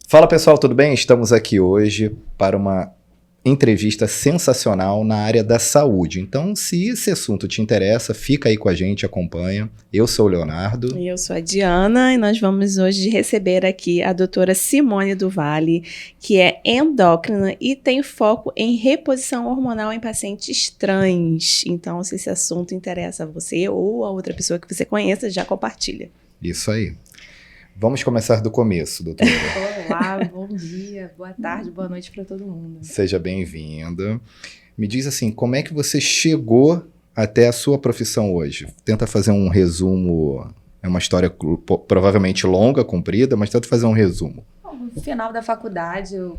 Fala pessoal, tudo bem? Estamos aqui hoje para uma entrevista sensacional na área da saúde. Então, se esse assunto te interessa, fica aí com a gente, acompanha. Eu sou o Leonardo. E eu sou a Diana e nós vamos hoje receber aqui a doutora Simone do Vale, que é endócrina e tem foco em reposição hormonal em pacientes trans. Então, se esse assunto interessa a você ou a outra pessoa que você conheça, já compartilha. Isso aí. Vamos começar do começo, doutora. Olá, bom dia, boa tarde, boa noite para todo mundo. Seja bem-vinda. Me diz assim, como é que você chegou até a sua profissão hoje? Tenta fazer um resumo, é uma história provavelmente longa, comprida, mas tenta fazer um resumo. Bom, no final da faculdade, eu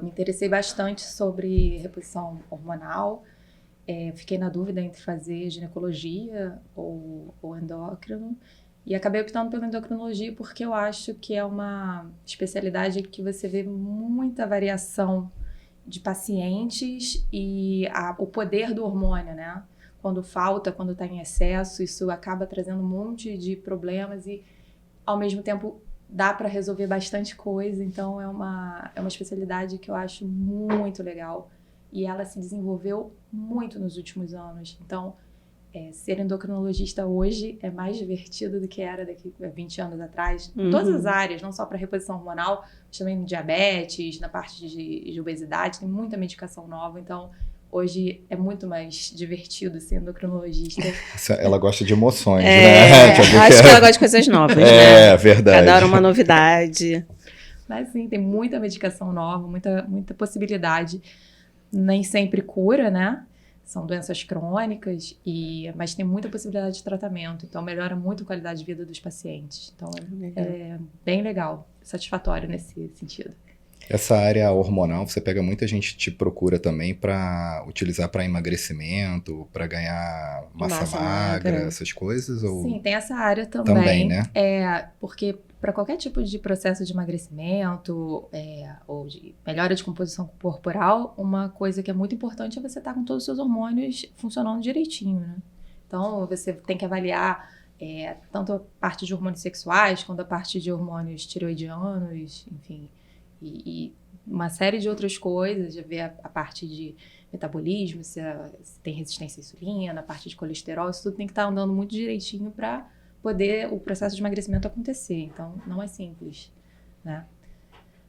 me interessei bastante sobre reposição hormonal. Fiquei na dúvida entre fazer ginecologia ou endócrino. E acabei optando pela endocrinologia porque eu acho que é uma especialidade que você vê muita variação de pacientes e o poder do hormônio, né? Quando falta, quando está em excesso, isso acaba trazendo um monte de problemas e, ao mesmo tempo, dá para resolver bastante coisa. Então, é uma especialidade que eu acho muito legal e ela se desenvolveu muito nos últimos anos. Então, ser endocrinologista hoje é mais divertido do que era daqui a 20 anos atrás. Em todas as áreas, não só para reposição hormonal, mas também no diabetes, na parte de obesidade, tem muita medicação nova. Então, hoje é muito mais divertido ser endocrinologista. Ela gosta de emoções, né? Acho que ela gosta de coisas novas, né? É, verdade. Adora uma novidade. Mas sim, tem muita medicação nova, muita possibilidade. Nem sempre cura, né? São doenças crônicas, mas tem muita possibilidade de tratamento. Então, melhora muito a qualidade de vida dos pacientes. Então, é bem legal, satisfatório nesse sentido. Essa área hormonal, você pega muita gente te procura também para utilizar para emagrecimento, para ganhar massa magra, essas coisas? Ou... Sim, tem essa área também. Também, né? Porque para qualquer tipo de processo de emagrecimento ou de melhora de composição corporal, uma coisa que é muito importante é você estar com todos os seus hormônios funcionando direitinho, né? Então, você tem que avaliar tanto a parte de hormônios sexuais, quanto a parte de hormônios tireoidianos, enfim, e uma série de outras coisas, de ver a parte de metabolismo, se tem resistência à insulina, a parte de colesterol, isso tudo tem que estar andando muito direitinho para poder o processo de emagrecimento acontecer. Então, não é simples, né?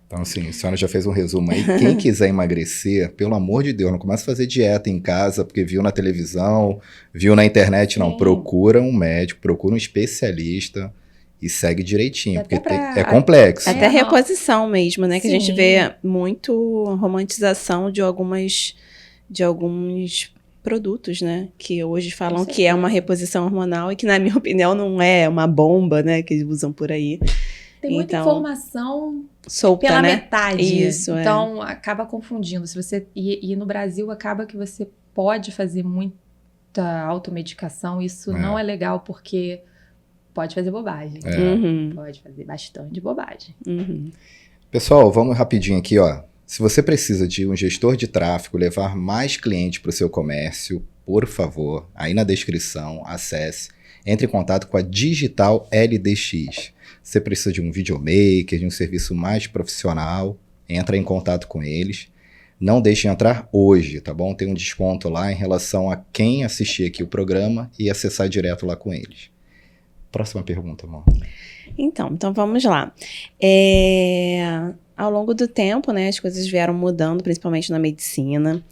Então, assim, a senhora já fez um resumo aí. Quem quiser emagrecer, pelo amor de Deus, não começa a fazer dieta em casa, porque viu na televisão, viu na internet, não. Sim. Procura um médico, procura um especialista e segue direitinho, porque é complexo. Até reposição mesmo, né? Sim. Que a gente vê muito romantização de alguns produtos, né? Que hoje falam que é uma reposição hormonal e que, na minha opinião, não é uma bomba, né? Que usam por aí. Tem muita informação solta, pela né? metade. Isso, então, acaba confundindo. E no Brasil, acaba que você pode fazer muita automedicação. Isso não é legal, porque pode fazer bobagem. Pode fazer bastante bobagem. Pessoal, vamos rapidinho aqui, ó. Se você precisa de um gestor de tráfego, levar mais clientes para o seu comércio, por favor, aí na descrição, acesse, entre em contato com a Digital LDX. Você precisa de um videomaker, de um serviço mais profissional, entra em contato com eles. Não deixe entrar hoje, tá bom? Tem um desconto lá em relação a quem assistir aqui o programa e acessar direto lá com eles. Próxima pergunta, amor. Então vamos lá. Ao longo do tempo, né, as coisas vieram mudando, principalmente na medicina,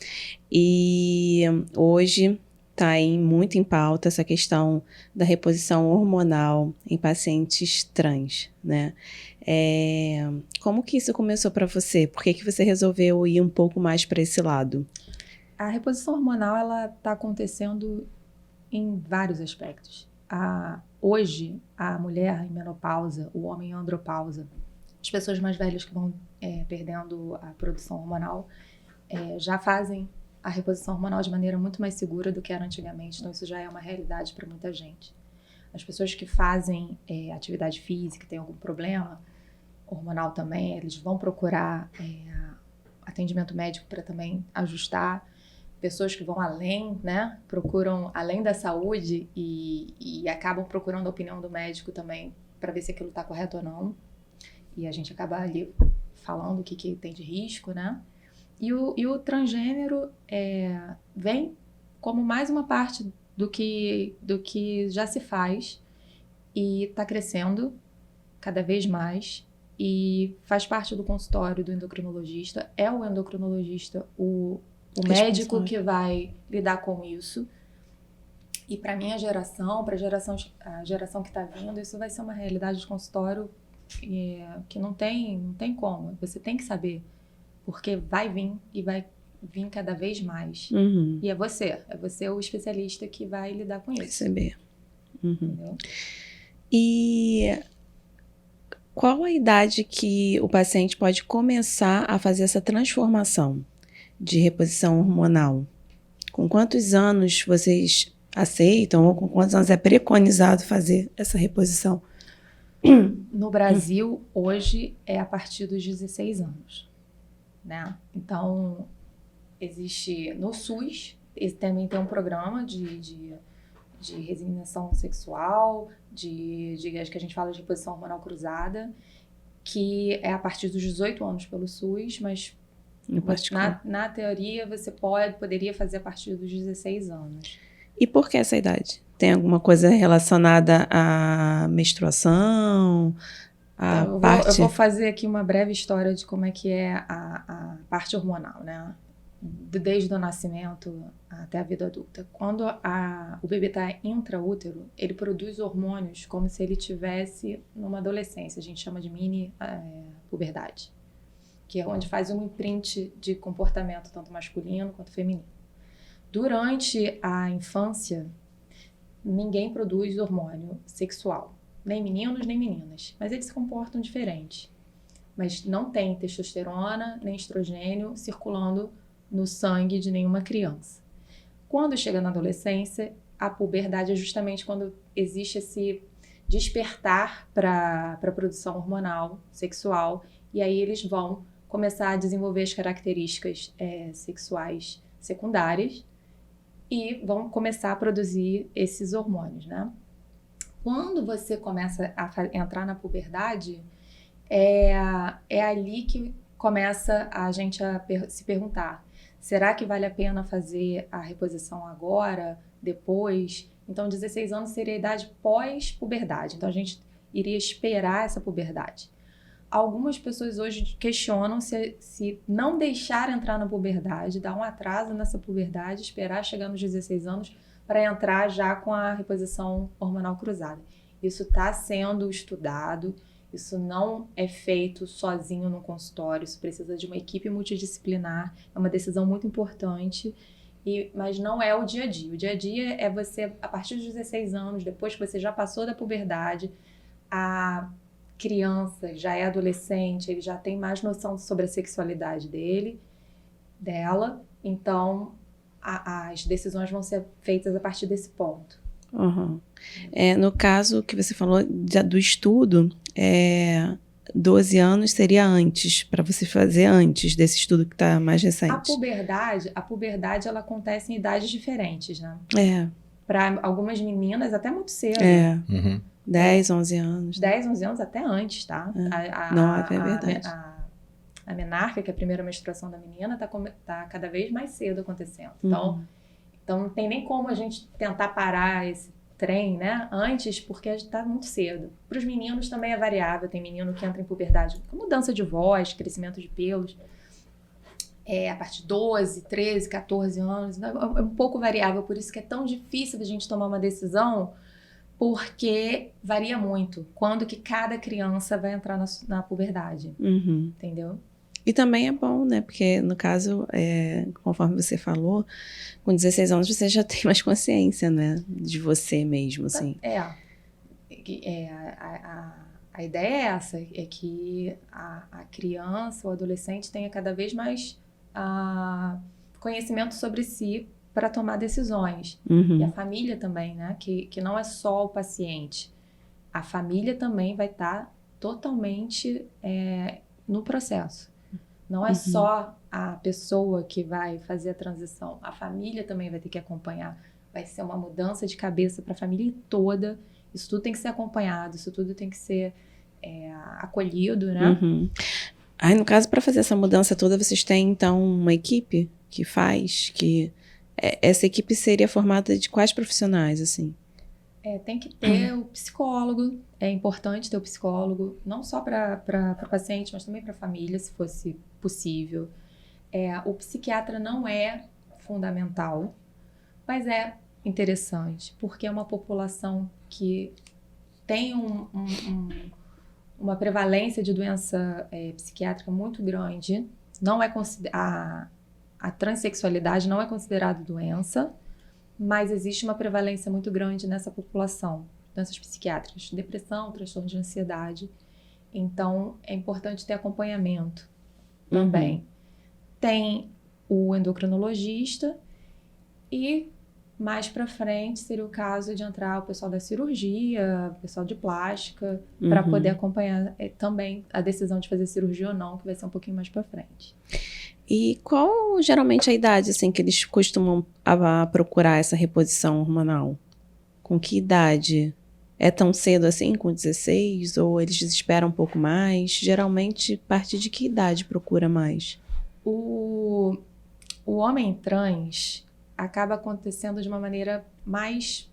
e hoje está muito em pauta essa questão da reposição hormonal em pacientes trans, né? Como que isso começou para você? Por que você resolveu ir um pouco mais para esse lado? A reposição hormonal, ela está acontecendo em vários aspectos. Hoje, a mulher em menopausa, o homem em andropausa, as pessoas mais velhas que vão perdendo a produção hormonal já fazem a reposição hormonal de maneira muito mais segura do que era antigamente. Então, isso já é uma realidade para muita gente. As pessoas que fazem atividade física, têm algum problema hormonal também, eles vão procurar atendimento médico para também ajustar. Pessoas que vão além, né? Procuram além da saúde e acabam procurando a opinião do médico também para ver se aquilo está correto ou não. e a gente acaba ali falando o que tem de risco, né? E o transgênero vem como mais uma parte do que já se faz e está crescendo cada vez mais e faz parte do consultório do endocrinologista. É o endocrinologista o médico que vai lidar com isso. E para minha geração, para a geração que está vindo, isso vai ser uma realidade de consultório que não tem como. Você tem que saber, porque vai vir e vai vir cada vez mais. Uhum. E é você o especialista que vai lidar com isso. Perceber. Uhum. Entendeu? E qual a idade que o paciente pode começar a fazer essa transformação de reposição hormonal? Com quantos anos vocês aceitam ou com quantos anos é preconizado fazer essa reposição? No Brasil, hoje, é a partir dos 16 anos, né? Então, existe no SUS, também tem um programa de resignação sexual, acho que a gente fala de reposição hormonal cruzada, que é a partir dos 18 anos pelo SUS, mas na teoria você poderia fazer a partir dos 16 anos. E por que essa idade? Tem alguma coisa relacionada à menstruação? Eu vou fazer aqui uma breve história de como é que é a parte hormonal, né? Desde o nascimento até a vida adulta. Quando o bebê está intraútero, ele produz hormônios como se ele tivesse numa adolescência. A gente chama de mini puberdade, que é onde faz um imprint de comportamento tanto masculino quanto feminino. Durante a infância, ninguém produz hormônio sexual, nem meninos nem meninas, mas eles se comportam diferente. Mas não tem testosterona nem estrogênio circulando no sangue de nenhuma criança. Quando chega na adolescência, a puberdade é justamente quando existe esse despertar para a produção hormonal sexual, e aí eles vão começar a desenvolver as características sexuais secundárias e vão começar a produzir esses hormônios, né? Quando você começa a entrar na puberdade, é ali que começa a gente se perguntar: será que vale a pena fazer a reposição agora, depois? Então, 16 anos seria a idade pós-puberdade. Então, a gente iria esperar essa puberdade. Algumas pessoas hoje questionam se não deixar entrar na puberdade, dar um atraso nessa puberdade, esperar chegar nos 16 anos para entrar já com a reposição hormonal cruzada. Isso está sendo estudado, isso não é feito sozinho no consultório, isso precisa de uma equipe multidisciplinar, é uma decisão muito importante, mas não é o dia a dia. O dia a dia é você, a partir dos 16 anos, depois que você já passou da puberdade, a criança já é adolescente, ele já tem mais noção sobre a sexualidade dela, então as decisões vão ser feitas a partir desse ponto. Uhum. No caso que você falou do estudo, 12 anos seria antes, para você fazer antes desse estudo que está mais recente. A puberdade ela acontece em idades diferentes, né? Para algumas meninas até muito cedo. 10, 11 anos. 10, 11 anos até antes, tá? Não, é verdade. A menarca, que é a primeira menstruação da menina, tá cada vez mais cedo acontecendo. Uhum. Então não tem nem como a gente tentar parar esse trem, né? Antes, porque a gente tá muito cedo. Para os meninos também é variável. Tem menino que entra em puberdade com mudança de voz, crescimento de pelos. A partir de 12, 13, 14 anos. É um pouco variável, por isso que é tão difícil da gente tomar uma decisão, porque varia muito quando que cada criança vai entrar na puberdade. Uhum. Entendeu? E também é bom, né? Porque, no caso, conforme você falou, com 16 anos você já tem mais consciência, né? De você mesmo, assim. A ideia é essa, é que a criança, o adolescente tenha cada vez mais conhecimento sobre si para tomar decisões. Uhum. E a família também, né? Que não é só o paciente. A família também vai estar totalmente no processo. Não é só a pessoa que vai fazer a transição. A família também vai ter que acompanhar. Vai ser uma mudança de cabeça para a família toda. Isso tudo tem que ser acompanhado, isso tudo tem que ser acolhido, né? Uhum. Aí, no caso, para fazer essa mudança toda, vocês têm, então, uma equipe que faz, essa equipe seria formada de quais profissionais, assim? Tem que ter o psicólogo, é importante ter o psicólogo, não só para paciente, mas também para a família, se fosse possível. O psiquiatra não é fundamental, mas é interessante, porque é uma população que tem uma prevalência de doença psiquiátrica muito grande. Não é a transexualidade não é considerada doença, mas existe uma prevalência muito grande nessa população, doenças psiquiátricas, depressão, transtorno de ansiedade. Então, é importante ter acompanhamento também. Uhum. Tem o endocrinologista e mais para frente seria o caso de entrar o pessoal da cirurgia, o pessoal de plástica, para poder acompanhar também a decisão de fazer cirurgia ou não, que vai ser um pouquinho mais para frente. E qual geralmente a idade assim que eles costumam procurar essa reposição hormonal? Com que idade? É tão cedo assim, com 16? Ou eles esperam um pouco mais? Geralmente, a partir de que idade procura mais? O homem trans acaba acontecendo de uma maneira mais...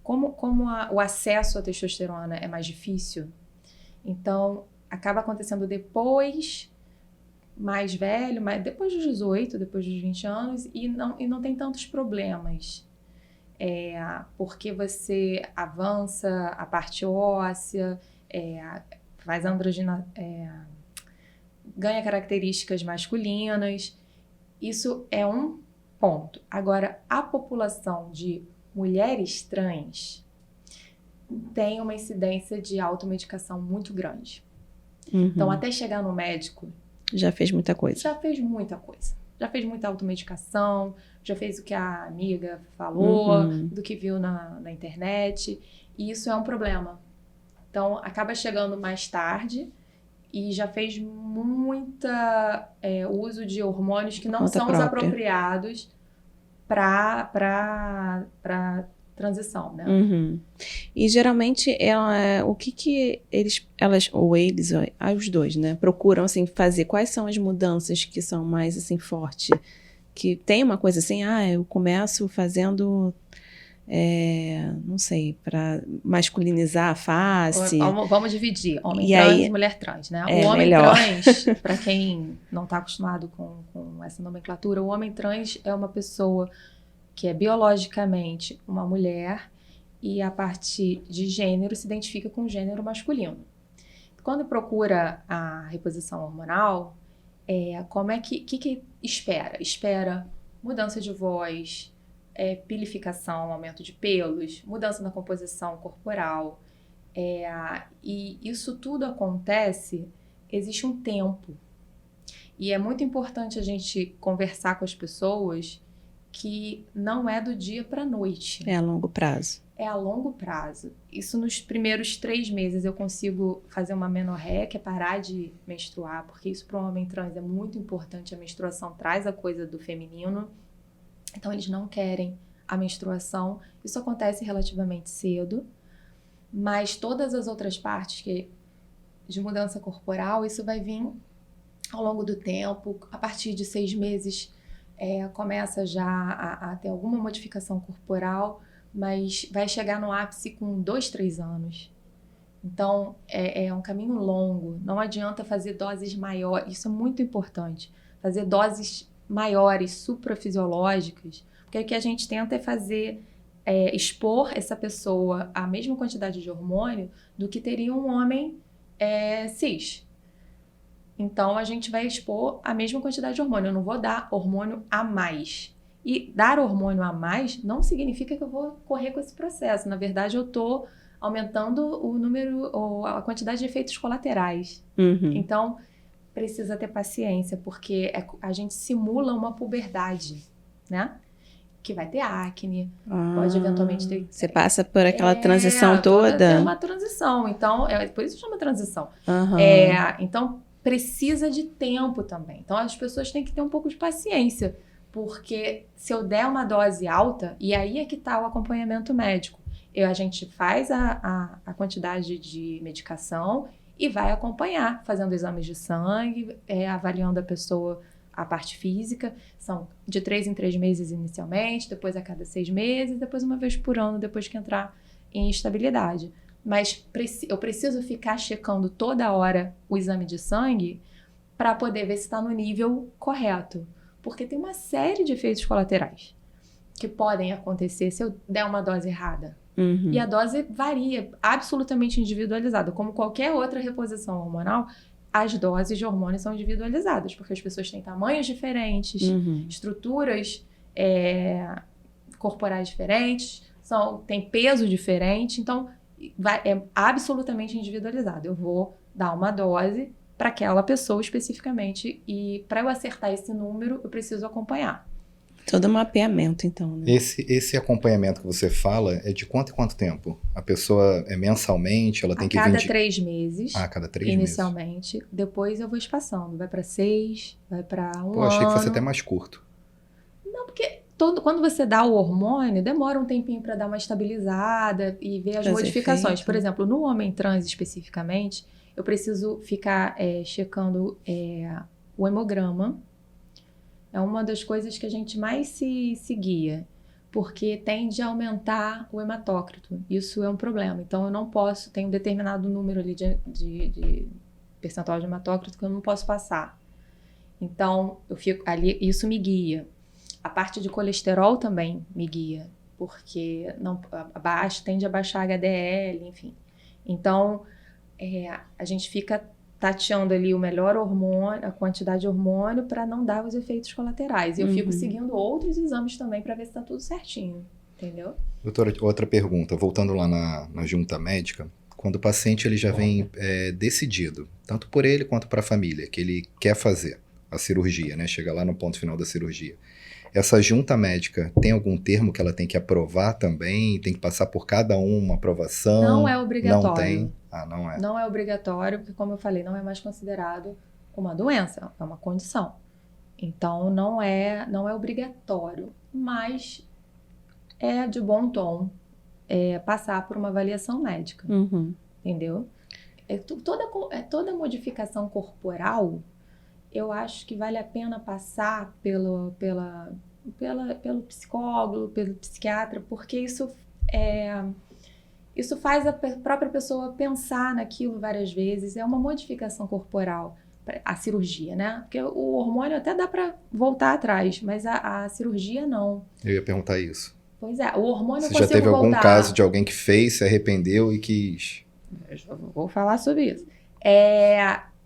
como o acesso à testosterona é mais difícil, então acaba acontecendo depois... mais velho, depois dos 18, depois dos 20 anos, e não tem tantos problemas. Porque você avança a parte óssea, faz androgina, ganha características masculinas. Isso é um ponto. Agora, a população de mulheres trans tem uma incidência de automedicação muito grande. Uhum. Então, até chegar no médico, já fez muita coisa. Já fez muita coisa. Já fez muita automedicação, já fez o que a amiga falou, do que viu na internet. E isso é um problema. Então, acaba chegando mais tarde e já fez muita uso de hormônios que não são os apropriados para transição, né? Uhum. E geralmente o que elas ou eles, os dois, né, procuram assim fazer? Quais são as mudanças que são mais assim fortes? Que tem uma coisa assim, eu começo fazendo, não sei, para masculinizar a face. Vamos dividir homem trans e mulher trans, né? O homem trans, para quem não está acostumado com essa nomenclatura, o homem trans é uma pessoa que é biologicamente uma mulher e a partir de gênero se identifica com o gênero masculino. Quando procura a reposição hormonal, como é que espera? Espera mudança de voz, pilificação, aumento de pelos, mudança na composição corporal. E isso tudo acontece, existe um tempo. E é muito importante a gente conversar com as pessoas que não é do dia para a noite. É a longo prazo. É a longo prazo. Isso nos primeiros 3 meses eu consigo fazer uma menorreia, que é parar de menstruar, porque isso para um homem trans é muito importante. A menstruação traz a coisa do feminino. Então eles não querem a menstruação. Isso acontece relativamente cedo. Mas todas as outras partes de mudança corporal, isso vai vir ao longo do tempo. A partir de 6 meses... começa já a ter alguma modificação corporal, mas vai chegar no ápice com 2, 3 anos. Então, é um caminho longo. Não adianta fazer doses maiores. Isso é muito importante. Fazer doses maiores, suprafisiológicas, porque o que a gente tenta é fazer, expor essa pessoa à mesma quantidade de hormônio do que teria um homem cis. Então, a gente vai expor a mesma quantidade de hormônio. Eu não vou dar hormônio a mais. E dar hormônio a mais não significa que eu vou correr com esse processo. Na verdade, eu estou aumentando o número ou a quantidade de efeitos colaterais. Uhum. Então, precisa ter paciência, porque a gente simula uma puberdade, né? Que vai ter acne, pode eventualmente ter... Você passa por aquela transição toda? É uma transição. Então, por isso chama transição. Uhum. Então... precisa de tempo também. Então, as pessoas têm que ter um pouco de paciência, porque se eu der uma dose alta, e aí é que está o acompanhamento médico, A gente faz a quantidade de medicação e vai acompanhar, fazendo exames de sangue, avaliando a pessoa, a parte física. São de 3 em 3 meses inicialmente, depois a cada 6 meses, depois uma vez por ano, depois que entrar em estabilidade. Mas eu preciso ficar checando toda hora o exame de sangue para poder ver se está no nível correto. Porque tem uma série de efeitos colaterais que podem acontecer se eu der uma dose errada. Uhum. E a dose varia, absolutamente individualizada. Como qualquer outra reposição hormonal, as doses de hormônios são individualizadas, porque as pessoas têm tamanhos diferentes, estruturas corporais diferentes, tem peso diferente, então é absolutamente individualizado. Eu vou dar uma dose para aquela pessoa especificamente, e para eu acertar esse número, eu preciso acompanhar. Todo mapeamento, então, né? Esse acompanhamento que você fala é de quanto em quanto tempo? A pessoa é mensalmente, ela tem que vir... A cada 3 meses. A cada 3 meses. Inicialmente. Depois eu vou espaçando. Vai para 6, vai para 1 ano. Pô, achei que fosse até mais curto. Não, porque quando você dá o hormônio, demora um tempinho para dar uma estabilizada e ver as modificações. Efeito. Por exemplo, no homem trans especificamente, eu preciso ficar checando o hemograma. É uma das coisas que a gente mais se guia, porque tende a aumentar o hematócrito. Isso é um problema. Então, eu não posso, tem um determinado número ali de percentual de hematócrito que eu não posso passar. Então, eu fico ali, isso me guia. A parte de colesterol também me guia, porque tende a baixar HDL, enfim. Então, a gente fica tateando ali o melhor hormônio, a quantidade de hormônio, para não dar os efeitos colaterais. E eu fico seguindo outros exames também para ver se está tudo certinho, entendeu? Doutora, outra pergunta, voltando lá na junta médica, quando o paciente ele já vem decidido, tanto por ele quanto para a família, que ele quer fazer a cirurgia, né? Chega lá no ponto final da cirurgia. Essa junta médica tem algum termo que ela tem que aprovar também? Tem que passar por cada uma aprovação? Não é obrigatório. Não tem? Ah, não é. Não é obrigatório, porque, como eu falei, não é mais considerado uma doença, é uma condição. Então, não é obrigatório, mas é de bom tom passar por uma avaliação médica, entendeu? Toda modificação corporal, eu acho que vale a pena passar pelo psicólogo, pelo psiquiatra, porque isso faz a própria pessoa pensar naquilo várias vezes. É uma modificação corporal, a cirurgia, né? Porque o hormônio até dá para voltar atrás, mas a cirurgia não. Eu ia perguntar isso. Pois é, o hormônio eu consigo voltar. Você já teve algum caso de alguém que fez, se arrependeu e quis... Eu vou falar sobre isso.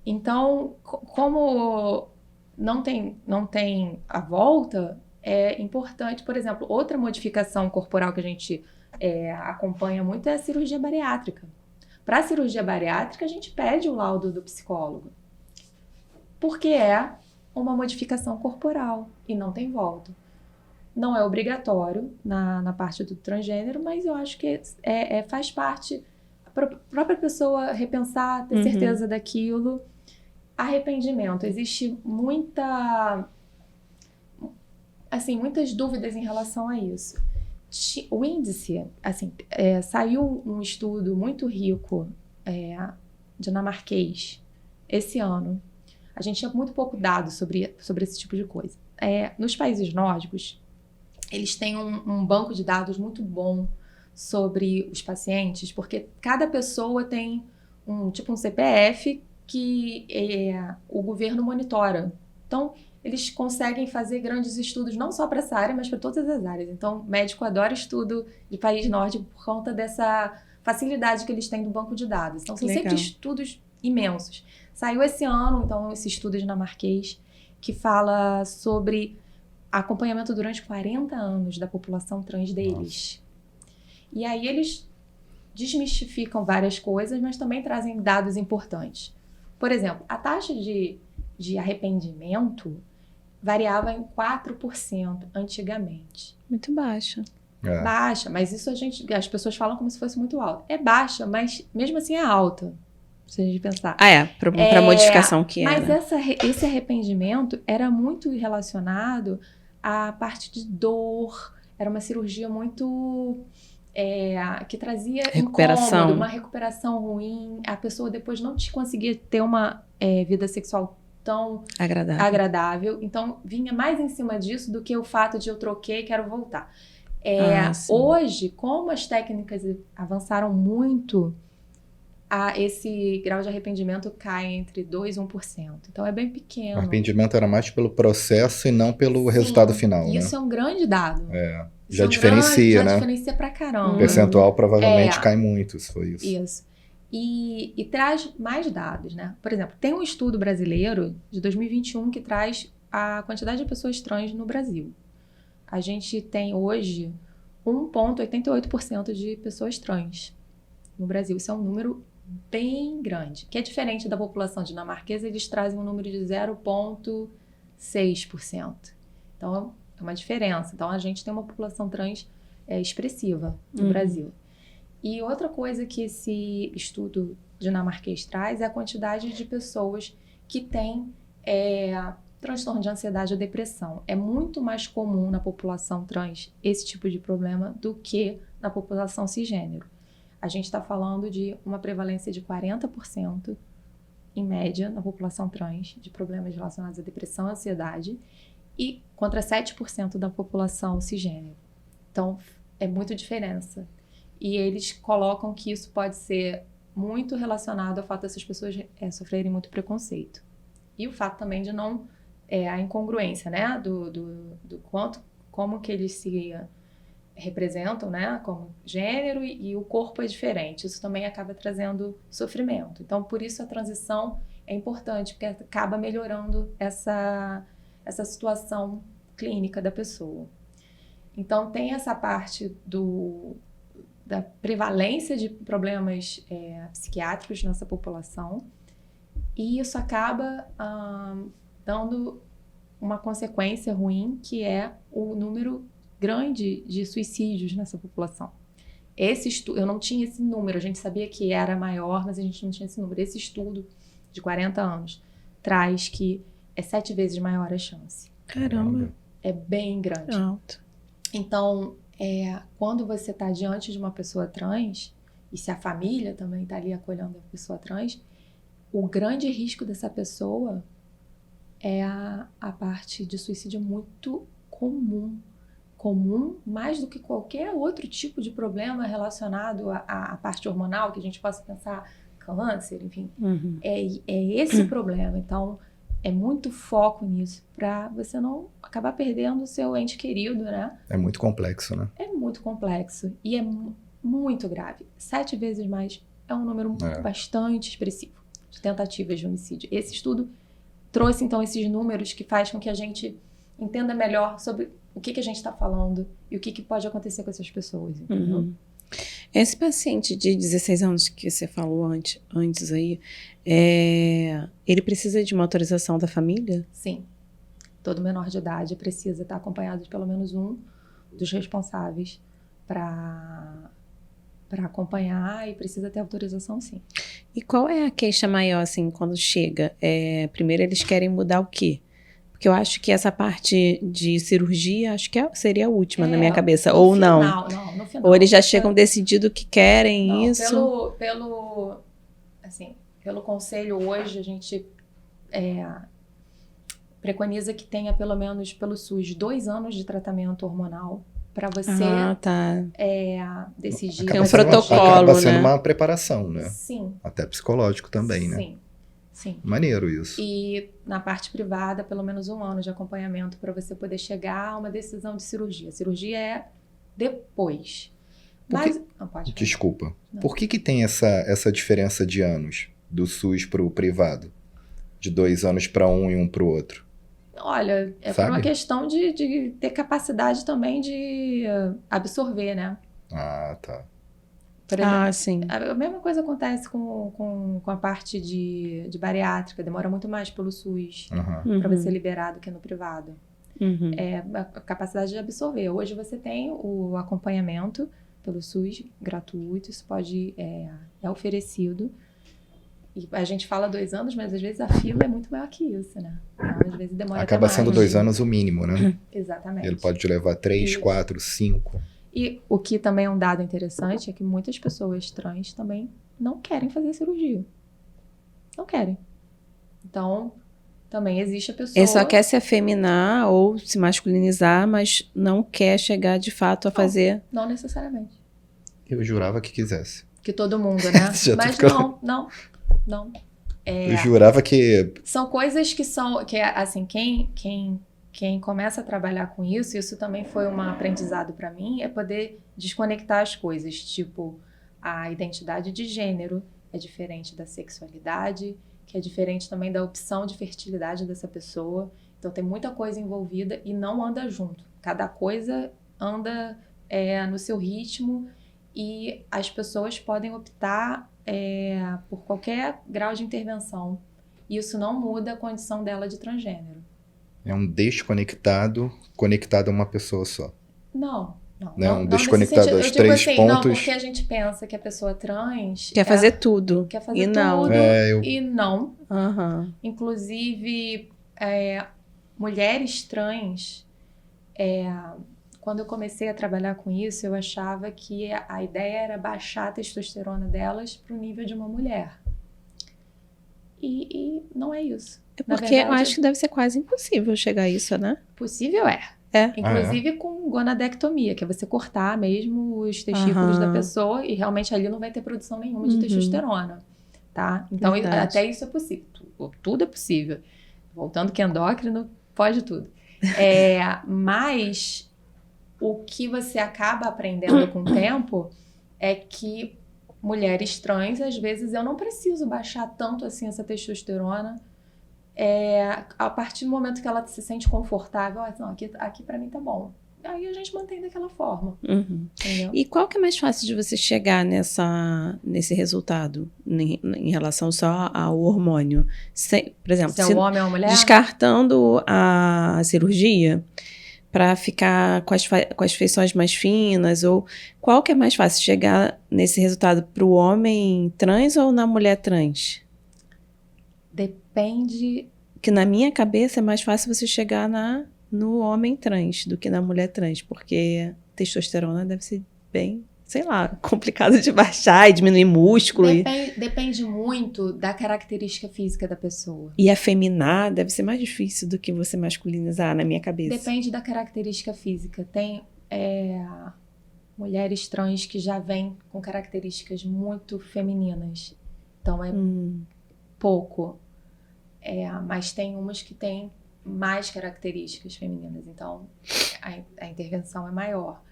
Então, como não tem a volta, é importante, por exemplo, outra modificação corporal que a gente acompanha muito é a cirurgia bariátrica. Para a cirurgia bariátrica, a gente pede o laudo do psicólogo, porque é uma modificação corporal e não tem volta. Não é obrigatório na parte do transgênero, mas eu acho que faz parte a própria pessoa repensar, ter certeza daquilo. Arrependimento. Existe muitas dúvidas em relação a isso. O índice, saiu um estudo muito rico, dinamarquês, esse ano. A gente tinha muito pouco dado sobre esse tipo de coisa. Nos países nórdicos, eles têm um banco de dados muito bom sobre os pacientes, porque cada pessoa tem um CPF que o governo monitora. Então, eles conseguem fazer grandes estudos, não só para essa área, mas para todas as áreas. Então, médico adora estudo de país nórdico por conta dessa facilidade que eles têm do banco de dados. Então, são sempre estudos imensos. Saiu esse ano, então, esse estudo dinamarquês, que fala sobre acompanhamento durante 40 anos da população trans deles. Nossa. E aí, eles desmistificam várias coisas, mas também trazem dados importantes. Por exemplo, a taxa de arrependimento variava em 4% antigamente. Muito baixa. Baixa, mas isso as pessoas falam como se fosse muito alto. É baixa, mas mesmo assim é alta, se a gente pensar. Para a modificação que era. Mas esse arrependimento era muito relacionado à parte de dor. Era uma cirurgia muito que trazia Recuperação. incômodo, uma recuperação ruim, a pessoa depois não conseguia ter uma vida sexual tão agradável. Então, vinha mais em cima disso do que o fato de eu troquei e quero voltar. Hoje, como as técnicas avançaram muito, esse grau de arrependimento cai entre 2% e 1%. Então, é bem pequeno. O arrependimento era mais pelo processo e não pelo resultado final, né? Isso é um grande dado. Já diferencia, né? Já diferencia pra caramba. O percentual provavelmente cai muito, se for isso. Isso. E traz mais dados, né? Por exemplo, tem um estudo brasileiro de 2021 que traz a quantidade de pessoas trans no Brasil. A gente tem hoje 1,88% de pessoas trans no Brasil. Isso é um número bem grande, que é diferente da população dinamarquesa. Eles trazem um número de 0,6%. Então, é uma diferença. Então, a gente tem uma população trans expressiva no Brasil. E outra coisa que esse estudo dinamarquês traz é a quantidade de pessoas que têm transtorno de ansiedade ou depressão. É muito mais comum na população trans esse tipo de problema do que na população cisgênero. A gente está falando de uma prevalência de 40%, em média, na população trans, de problemas relacionados à depressão e ansiedade, e contra 7% da população cisgênero. Então, é muita diferença. E eles colocam que isso pode ser muito relacionado ao fato dessas pessoas sofrerem muito preconceito. E o fato também de não... a incongruência, né? Do como que eles se representam, né? Como gênero e o corpo é diferente. Isso também acaba trazendo sofrimento. Então, por isso a transição é importante, porque acaba melhorando essa situação clínica da pessoa. Então, tem essa parte da prevalência de problemas psiquiátricos nessa população, e isso acaba dando uma consequência ruim, que é o número grande de suicídios nessa população. Eu não tinha esse número, a gente sabia que era maior, mas a gente não tinha esse número. Esse estudo de 40 anos traz que é 7 vezes maior a chance. Caramba! É bem grande. Alto. Então, quando você está diante de uma pessoa trans, e se a família também está ali acolhendo a pessoa trans, o grande risco dessa pessoa é a parte de suicídio muito comum. Comum mais do que qualquer outro tipo de problema relacionado à parte hormonal, que a gente possa pensar câncer, enfim. É esse problema. Então, é muito foco nisso, para você não acabar perdendo o seu ente querido, né? É muito complexo, né? É muito complexo e é muito grave. 7 vezes mais é um número bastante expressivo de tentativas de homicídio. Esse estudo trouxe, então, esses números que faz com que a gente entenda melhor sobre o que a gente está falando e o que pode acontecer com essas pessoas, entendeu? Esse paciente de 16 anos que você falou antes aí, ele precisa de uma autorização da família? Sim. Todo menor de idade precisa estar acompanhado de pelo menos um dos responsáveis para acompanhar, e precisa ter autorização, sim. E qual é a queixa maior, assim, quando chega? Primeiro, eles querem mudar o quê? Porque eu acho que essa parte de cirurgia, acho que seria a última na minha cabeça, ou não? Não, no final. Ou eles já chegam decidido que querem isso? Pelo conselho hoje, a gente preconiza que tenha pelo menos pelo SUS 2 anos de tratamento hormonal para você decidir. Tem um protocolo, acaba sendo né? uma preparação, né? Sim. Até psicológico também, né? Sim. Maneiro isso. E na parte privada, pelo menos 1 ano de acompanhamento para você poder chegar a uma decisão de cirurgia. A cirurgia é depois. Pode. Desculpa. Não. Por que tem essa diferença de anos do SUS para o privado? De 2 anos para um e um para o outro? Olha, por uma questão de ter capacidade também de absorver, né? Ah, tá. Por exemplo, sim. A mesma coisa acontece com a parte de bariátrica. Demora muito mais pelo SUS para você liberar do que no privado. A capacidade de absorver. Hoje você tem o acompanhamento pelo SUS gratuito. Isso é oferecido. E a gente fala 2 anos, mas às vezes a fila é muito maior que isso, né? Então, às vezes demora Acaba até sendo mais. 2 anos o mínimo, né? Exatamente. Ele pode te levar 3, 4, 5. E o que também é um dado interessante é que muitas pessoas trans também não querem fazer cirurgia. Não querem. Então, também existe a pessoa... Ele só quer se afeminar ou se masculinizar, mas não quer chegar de fato a fazer... Não necessariamente. Eu jurava que quisesse. Que todo mundo, né? Já tô Mas ficando- não. Eu jurava que... São coisas que são... Que, assim, quem começa a trabalhar com isso também foi um aprendizado para mim, é poder desconectar as coisas. Tipo, a identidade de gênero é diferente da sexualidade, que é diferente também da opção de fertilidade dessa pessoa. Então, tem muita coisa envolvida e não anda junto. Cada coisa anda no seu ritmo e as pessoas podem optar por qualquer grau de intervenção. Isso não muda a condição dela de transgênero. É um desconectado conectado a uma pessoa só. Não, desconectado nesse sentido. aos Eu digo 3 assim, pontos. não, porque a gente pensa que a pessoa trans... Quer fazer tudo. Quer fazer E não. tudo É, e não. Aham. Inclusive, mulheres trans, quando eu comecei a trabalhar com isso, eu achava que a ideia era baixar a testosterona delas para o nível de uma mulher. E não é isso. É Na porque eu verdade, acho que deve ser quase impossível chegar a isso, né? possível é. É. Inclusive com gonadectomia, que é você cortar mesmo os testículos da Aham. pessoa e realmente ali não vai ter produção nenhuma de Uhum. testosterona, tá? Então Verdade. até isso é possível. Tudo é possível. Voltando que endócrino, pode tudo. Mas o que você acaba aprendendo com o tempo é que mulheres trans, às vezes, eu não preciso baixar tanto assim essa testosterona. A partir do momento que ela se sente confortável, não, aqui pra mim tá bom. Aí a gente mantém daquela forma, Uhum. entendeu? E qual que é mais fácil de você chegar nesse resultado em relação só ao hormônio? Por exemplo, Se é um homem ou uma mulher? descartando a cirurgia para ficar com as feições mais finas, ou qual que é mais fácil, chegar nesse resultado para o homem trans ou na mulher trans? Depende. Que na minha cabeça é mais fácil você chegar no homem trans do que na mulher trans, porque testosterona deve ser bem, sei lá, complicado de baixar e diminuir músculo. Depende muito da característica física da pessoa. E afeminar deve ser mais difícil do que você masculinizar, na minha cabeça. Depende da característica física. Tem mulheres trans que já vêm com características muito femininas. Então é pouco. Mas tem umas que têm mais características femininas. Então a intervenção é maior.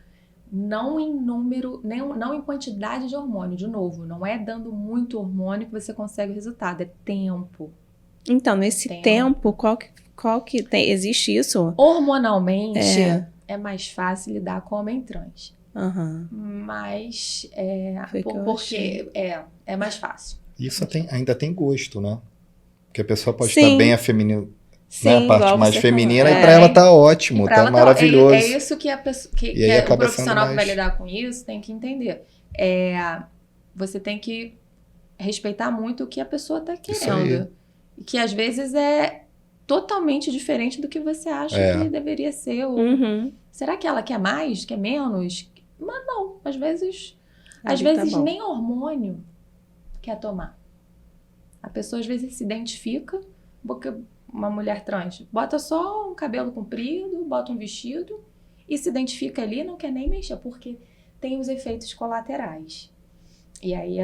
Não em número, não em quantidade de hormônio. De novo, não é dando muito hormônio que você consegue o resultado. É tempo. Então, nesse tempo, qual que tem? Existe isso? Hormonalmente, é mais fácil lidar com homem trans. Uhum. Mas porque é mais fácil. Isso ainda tem gosto, né? Porque a pessoa pode Sim. estar bem afeminada. Sim, Né? A parte igual mais você feminina, falou. e pra ela tá ótimo, pra tá ela maravilhoso. É isso que, E aí o acaba profissional sendo que vai mais- lidar com isso tem que entender. Você tem que respeitar muito o que a pessoa tá Isso querendo. E que às vezes é totalmente diferente do que você acha que deveria ser. Ou, Uhum. será que ela quer mais? Quer menos? Mas não, às vezes Ali tá bom. nem hormônio quer tomar. A pessoa às vezes se identifica, porque uma mulher trans bota só um cabelo comprido, bota um vestido e se identifica ali, não quer nem mexer, porque tem os efeitos colaterais. E aí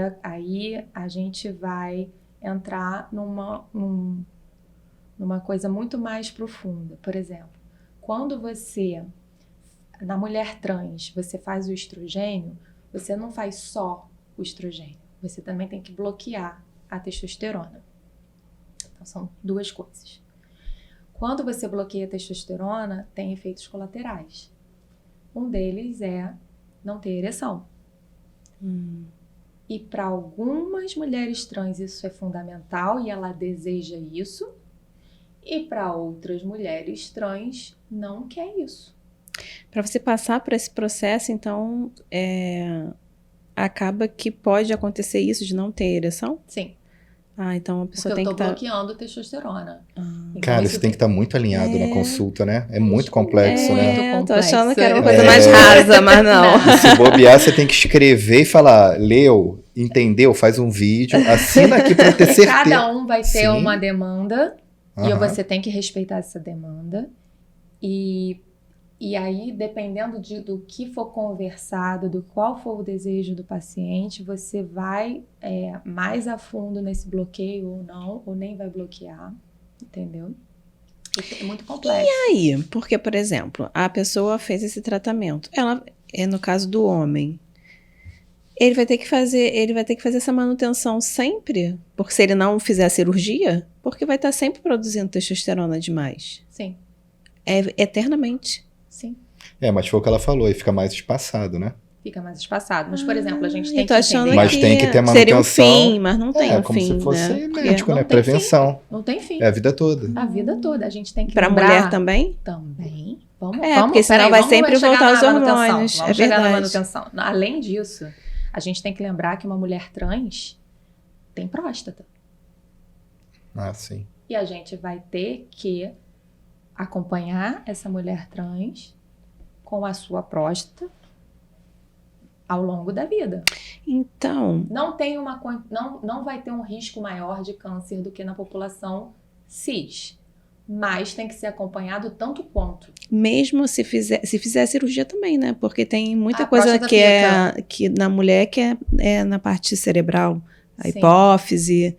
a gente vai entrar numa coisa muito mais profunda. Por exemplo, quando na mulher trans, você faz o estrogênio, você não faz só o estrogênio, você também tem que bloquear a testosterona. Então, são duas coisas. Quando você bloqueia a testosterona, tem efeitos colaterais. Um deles é não ter ereção. E para algumas mulheres trans isso é fundamental e ela deseja isso. E para outras mulheres trans não quer isso. Para você passar por esse processo, então, acaba que pode acontecer isso de não ter ereção? Sim. Ah, então a Porque pessoa eu tem tô que estar... bloqueando testosterona. Então, Cara, isso tem que estar muito alinhado na É. consulta, né? É muito complexo, né? muito Tô achando complexo. que era uma É. coisa mais rasa, mas não. E se bobear, você tem que escrever e falar, leu, entendeu, faz um vídeo, assina aqui pra eu ter certeza. Cada um vai ter Sim. uma demanda e Aham. você tem que respeitar essa demanda. E aí, dependendo do que for conversado, do qual for o desejo do paciente, você vai mais a fundo nesse bloqueio ou não, ou nem vai bloquear, entendeu? É muito complexo. Aí, porque, por exemplo, a pessoa fez esse tratamento. Ela, no caso do homem, ele vai ter que fazer essa manutenção sempre, porque se ele não fizer a cirurgia, porque vai estar sempre produzindo testosterona demais. Sim, Eternamente. sim. Mas foi o que ela falou, e fica mais espaçado, né? Fica mais espaçado. Mas, por exemplo, a gente tem Eu tô que achando entender. Mas tem que ter seria um manutenção. fim, mas não tem um como fim, se fosse né? médico, Não né? tem Prevenção. Não tem fim. É a vida toda. A vida toda. A gente tem que Pra lembrar... mulher também? Também. Vamos, Porque senão vai sempre chegar voltar na os manutenção. hormônios. Vamos É chegar na verdade. manutenção. Além disso, a gente tem que lembrar que uma mulher trans tem próstata. Ah, sim. E a gente vai ter que acompanhar essa mulher trans com a sua próstata ao longo da vida. Então, Não vai ter um risco maior de câncer do que na população cis. Mas tem que ser acompanhado tanto quanto. mesmo se fizer cirurgia também, né? Porque tem muita A coisa próstata que na mulher que é na parte cerebral. A Sim. hipófise.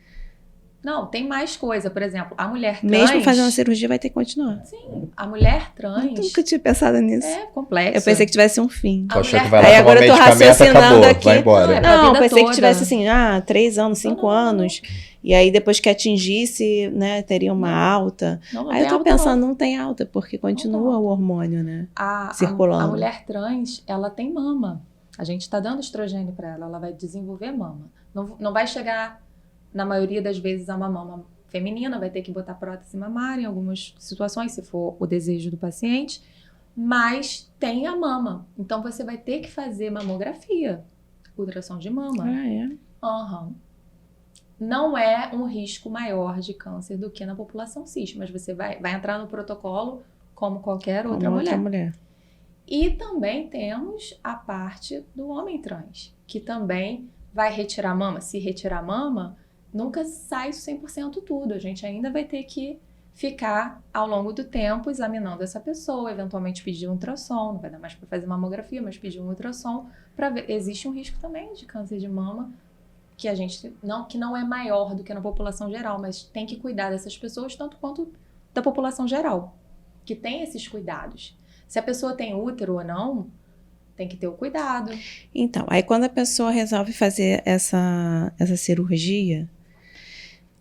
Não, tem mais coisa. Por exemplo, a mulher trans... Mesmo fazendo a cirurgia, vai ter que continuar. Sim, a mulher Eu trans... nunca tinha pensado nisso. É complexo. Eu pensei que tivesse um fim. A Tu achou mulher que vai Aí lá tomar agora eu tô medicamento, raciocinando acabou, aqui. vai embora. Não, é pra Não, vida pensei que toda. tivesse assim, 3 anos, 5 Não. anos. E aí depois que atingisse, né, teria uma alta. Não Aí tem eu tô alta, pensando, não. não tem alta, porque continua tem alta. o hormônio, né? A circulando. mulher trans, ela tem mama. A gente tá dando estrogênio pra ela. Ela vai desenvolver mama. Não vai chegar, na maioria das vezes, a uma mama feminina. Vai ter que botar prótese mamária em algumas situações, se for o desejo do paciente. Mas tem a mama. Então, você vai ter que fazer mamografia. Ultrassom de mama. Ah, é? Aham. Não é um risco maior de câncer do que na população cis, mas você vai entrar no protocolo como qualquer outra Como mulher. outra mulher. E também temos a parte do homem trans, que também vai retirar a mama. Se retirar a mama, nunca sai 100% tudo. A gente ainda vai ter que ficar, ao longo do tempo, examinando essa pessoa, eventualmente pedir um ultrassom. Não vai dar mais para fazer mamografia, mas pedir um ultrassom para ver. Existe um risco também de câncer de mama, que não é maior do que na população geral, mas tem que cuidar dessas pessoas tanto quanto da população geral, que tem esses cuidados. Se a pessoa tem útero ou não, tem que ter o cuidado. Então, aí quando a pessoa resolve fazer essa cirurgia,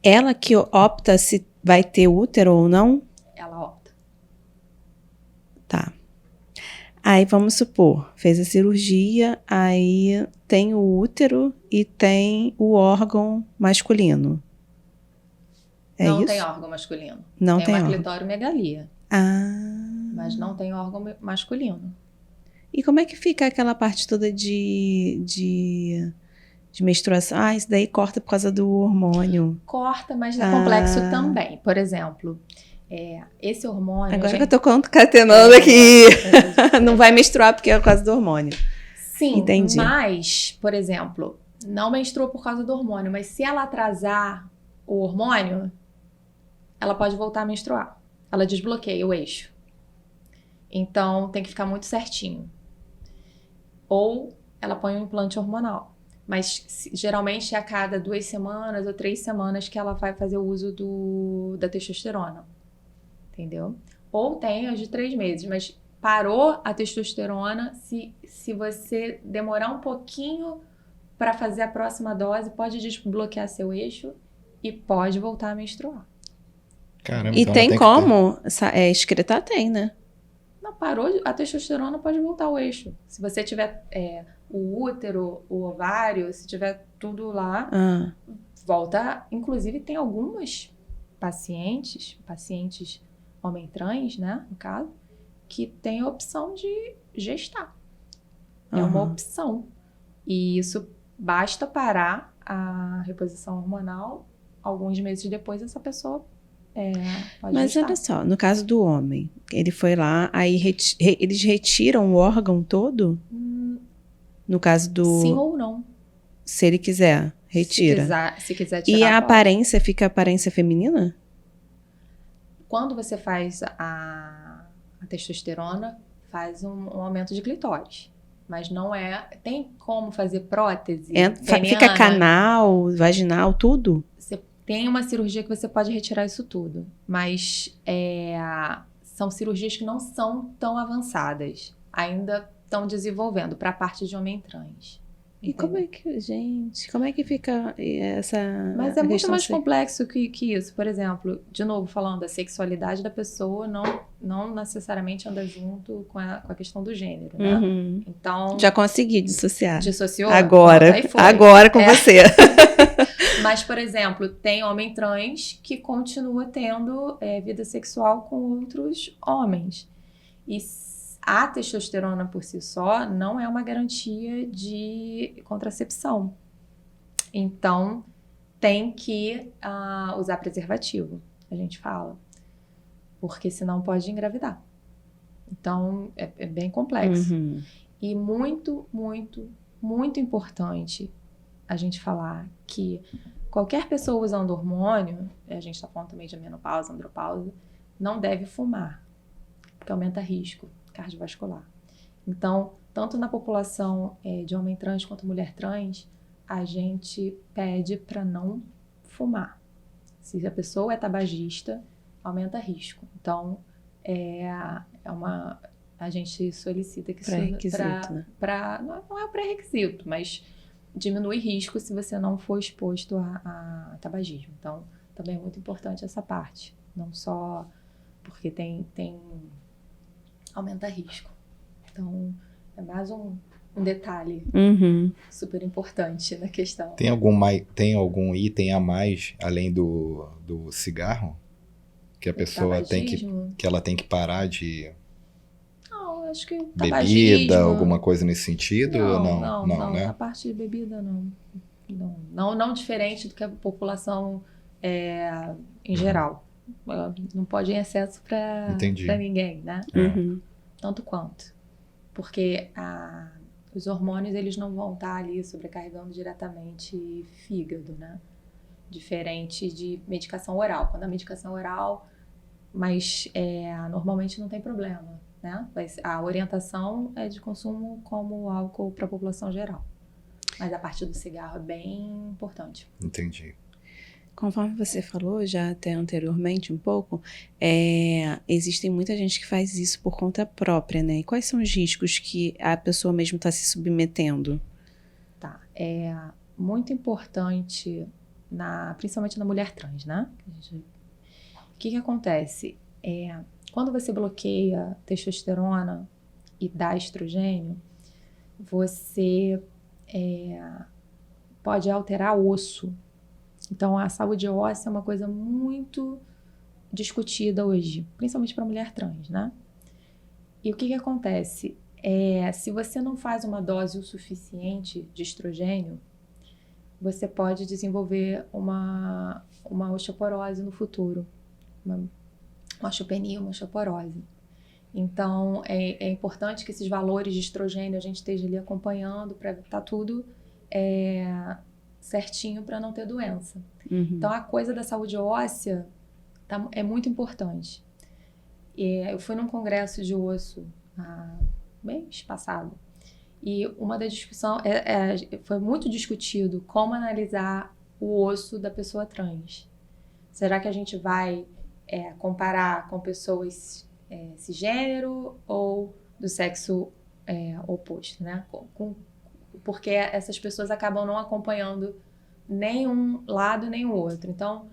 ela que opta se vai ter útero ou não? Ela opta. Tá. Aí vamos supor, fez a cirurgia, aí tem o útero e tem o órgão masculino. É não isso? tem órgão masculino. Não tem tem uma órgão. clitóromegalia, mas não tem órgão masculino. E como é que fica aquela parte toda de menstruação? Ah, isso daí corta por causa do hormônio. Corta, mas é complexo também. Por exemplo, esse hormônio... Agora que eu tô concatenando aqui. Não vai menstruar porque é por causa do hormônio. Sim, entendi. Mas, por exemplo, não menstrua por causa do hormônio, mas se ela atrasar o hormônio, ela pode voltar a menstruar. Ela desbloqueia o eixo. Então, tem que ficar muito certinho. Ou ela põe um implante hormonal. Mas, geralmente, é a cada 2 semanas ou 3 semanas que ela vai fazer o uso da testosterona. Entendeu? Ou tem as de 3 meses, mas parou a testosterona, se você demorar um pouquinho para fazer a próxima dose, pode desbloquear seu eixo e pode voltar a menstruar. Caramba, E então tem ela como? Excretar tem, né? Não, parou, a testosterona pode voltar ao eixo. Se você tiver o útero, o ovário, se tiver tudo lá, volta. Inclusive, tem algumas pacientes homem trans, né, no caso, que tem a opção de gestar. É uma opção. E isso basta parar a reposição hormonal alguns meses depois essa pessoa pode Mas gestar. olha só, no caso do homem, ele foi lá, aí eles retiram o órgão todo? No caso Sim do... ou não. Se ele quiser, retira. Se quiser tirar, E a pode. aparência fica a aparência feminina? Quando você faz a testosterona, faz um aumento de clitóris. Mas não é... Tem como fazer prótese Fica peniana? canal, vaginal, tudo? Você tem uma cirurgia que você pode retirar isso tudo. Mas são cirurgias que não são tão avançadas. Ainda estão desenvolvendo para a parte de homem trans. E como é que, gente, como é que fica essa Mas é muito questão mais se- complexo que isso. Por exemplo, de novo, falando da sexualidade da pessoa, não necessariamente anda junto com a questão do gênero, né? Uhum. Então, Já consegui dissociar. dissociou? Agora, Pronto, aí foi. agora com você. Mas, por exemplo, tem homem trans que continua tendo vida sexual com outros homens. E a testosterona por si só não é uma garantia de contracepção. Então, tem que usar preservativo, a gente fala. Porque senão pode engravidar. Então, é bem complexo. Uhum. E muito, muito, muito importante a gente falar que qualquer pessoa usando hormônio, a gente está falando também de menopausa, andropausa, não deve fumar, porque aumenta risco cardiovascular. Então, tanto na população de homem trans quanto mulher trans, a gente pede para não fumar. Se a pessoa é tabagista, aumenta risco. Então, a gente solicita que Pré-requisito, né? não é um pré-requisito, mas diminui risco se você não for exposto a tabagismo. Então, também é muito importante essa parte. Não só porque aumenta risco. Então, é mais um detalhe Uhum. super importante na questão. Tem algum item a mais, além do cigarro? Que a pessoa que ela tem que parar de Não, acho que bebida, tabagismo, alguma coisa nesse sentido? Ou não, né? A parte de bebida, não. Não diferente do que a população em geral. Não pode ir em excesso para ninguém, né? Uhum. Tanto quanto. Porque os hormônios, eles não vão estar ali sobrecarregando diretamente fígado, né? Diferente de medicação oral. Quando a medicação oral, mas normalmente não tem problema, né? A orientação é de consumo como álcool para a população geral. Mas a parte do cigarro é bem importante. Entendi. Conforme você falou já até anteriormente um pouco, existem muita gente que faz isso por conta própria, né? E quais são os riscos que a pessoa mesmo está se submetendo? Tá. É muito importante, principalmente na mulher trans, né? O que acontece? Quando você bloqueia testosterona e dá estrogênio, você pode alterar osso. Então, a saúde óssea é uma coisa muito discutida hoje, principalmente para mulher trans, né? E o que acontece? Se você não faz uma dose o suficiente de estrogênio, você pode desenvolver uma osteoporose no futuro, uma osteopenia, uma osteoporose. Então, é importante que esses valores de estrogênio a gente esteja ali acompanhando para estar tudo certinho para não ter doença. Uhum. Então, a coisa da saúde óssea é muito importante. Eu fui num congresso de osso mês passado, e uma da discussão foi muito discutido como analisar o osso da pessoa trans. Será que a gente vai comparar com pessoas cisgênero ou do sexo oposto, né? Porque essas pessoas acabam não acompanhando nem um lado nem o outro. Então,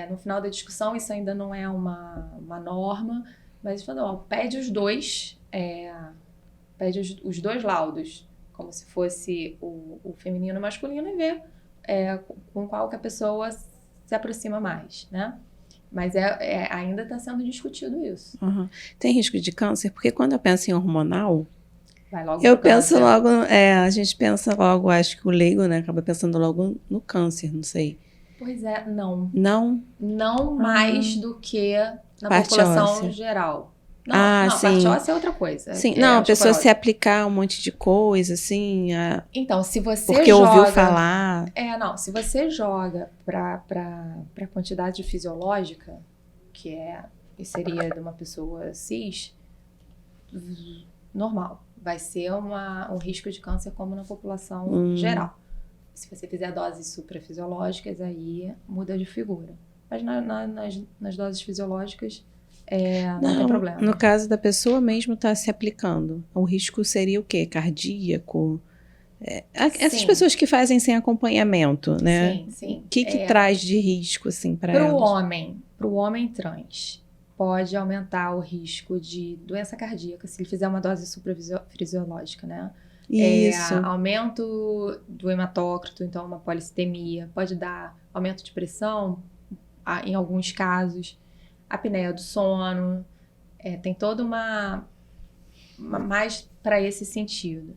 no final da discussão, isso ainda não é uma norma, mas pede os dois laudos, como se fosse o feminino e o masculino, e ver com qual que a pessoa se aproxima mais, né? Mas ainda está sendo discutido isso. Uhum. Tem risco de câncer? Porque quando eu penso em hormonal, Vai logo eu pro penso câncer. logo, a gente pensa logo, acho que o leigo, né, acaba pensando logo no câncer, não sei. Pois é, não. Não? Não mais do que na Parte população óssea. geral. Não, Sim. parte óssea é outra coisa. Sim, É não, a pessoa osteoporose. se aplicar um monte de coisa, assim, Então, se você porque joga... ouviu falar. Se você joga para a quantidade fisiológica, que seria de uma pessoa cis, normal. Vai ser um risco de câncer como na população geral. Se você fizer doses suprafisiológicas, aí muda de figura. Mas nas doses fisiológicas, não tem problema. No caso da pessoa mesmo tá se aplicando, o risco seria o quê? Cardíaco? Essas pessoas que fazem sem acompanhamento, né? Sim, sim. O que traz de risco, assim, para elas? Pro homem trans, pode aumentar o risco de doença cardíaca se ele fizer uma dose suprafisiológica, né? Isso. Aumento do hematócrito, então uma policitemia, pode dar aumento de pressão, em alguns casos, apneia do sono, tem toda uma mais para esse sentido.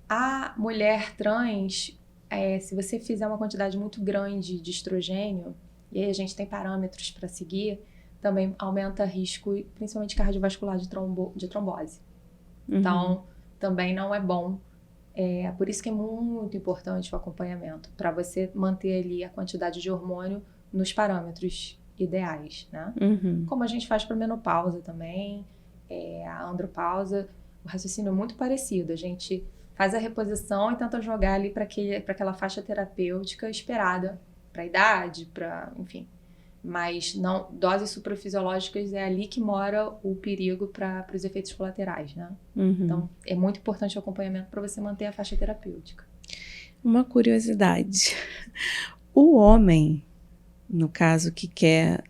A mulher trans, se você fizer uma quantidade muito grande de estrogênio, e aí a gente tem parâmetros para seguir, também aumenta risco, principalmente cardiovascular, de trombose. Então, também não é bom. Por isso que é muito importante o acompanhamento, para você manter ali a quantidade de hormônio nos parâmetros ideais, né? Como a gente faz para menopausa também, a andropausa, o raciocínio é muito parecido. A gente faz a reposição e tenta jogar ali para aquela faixa terapêutica esperada para a idade, enfim. Mas não, doses suprafisiológicas é ali que mora o perigo para os efeitos colaterais, né? Então, é muito importante o acompanhamento para você manter a faixa terapêutica. Uma curiosidade. O homem, no caso, que quer...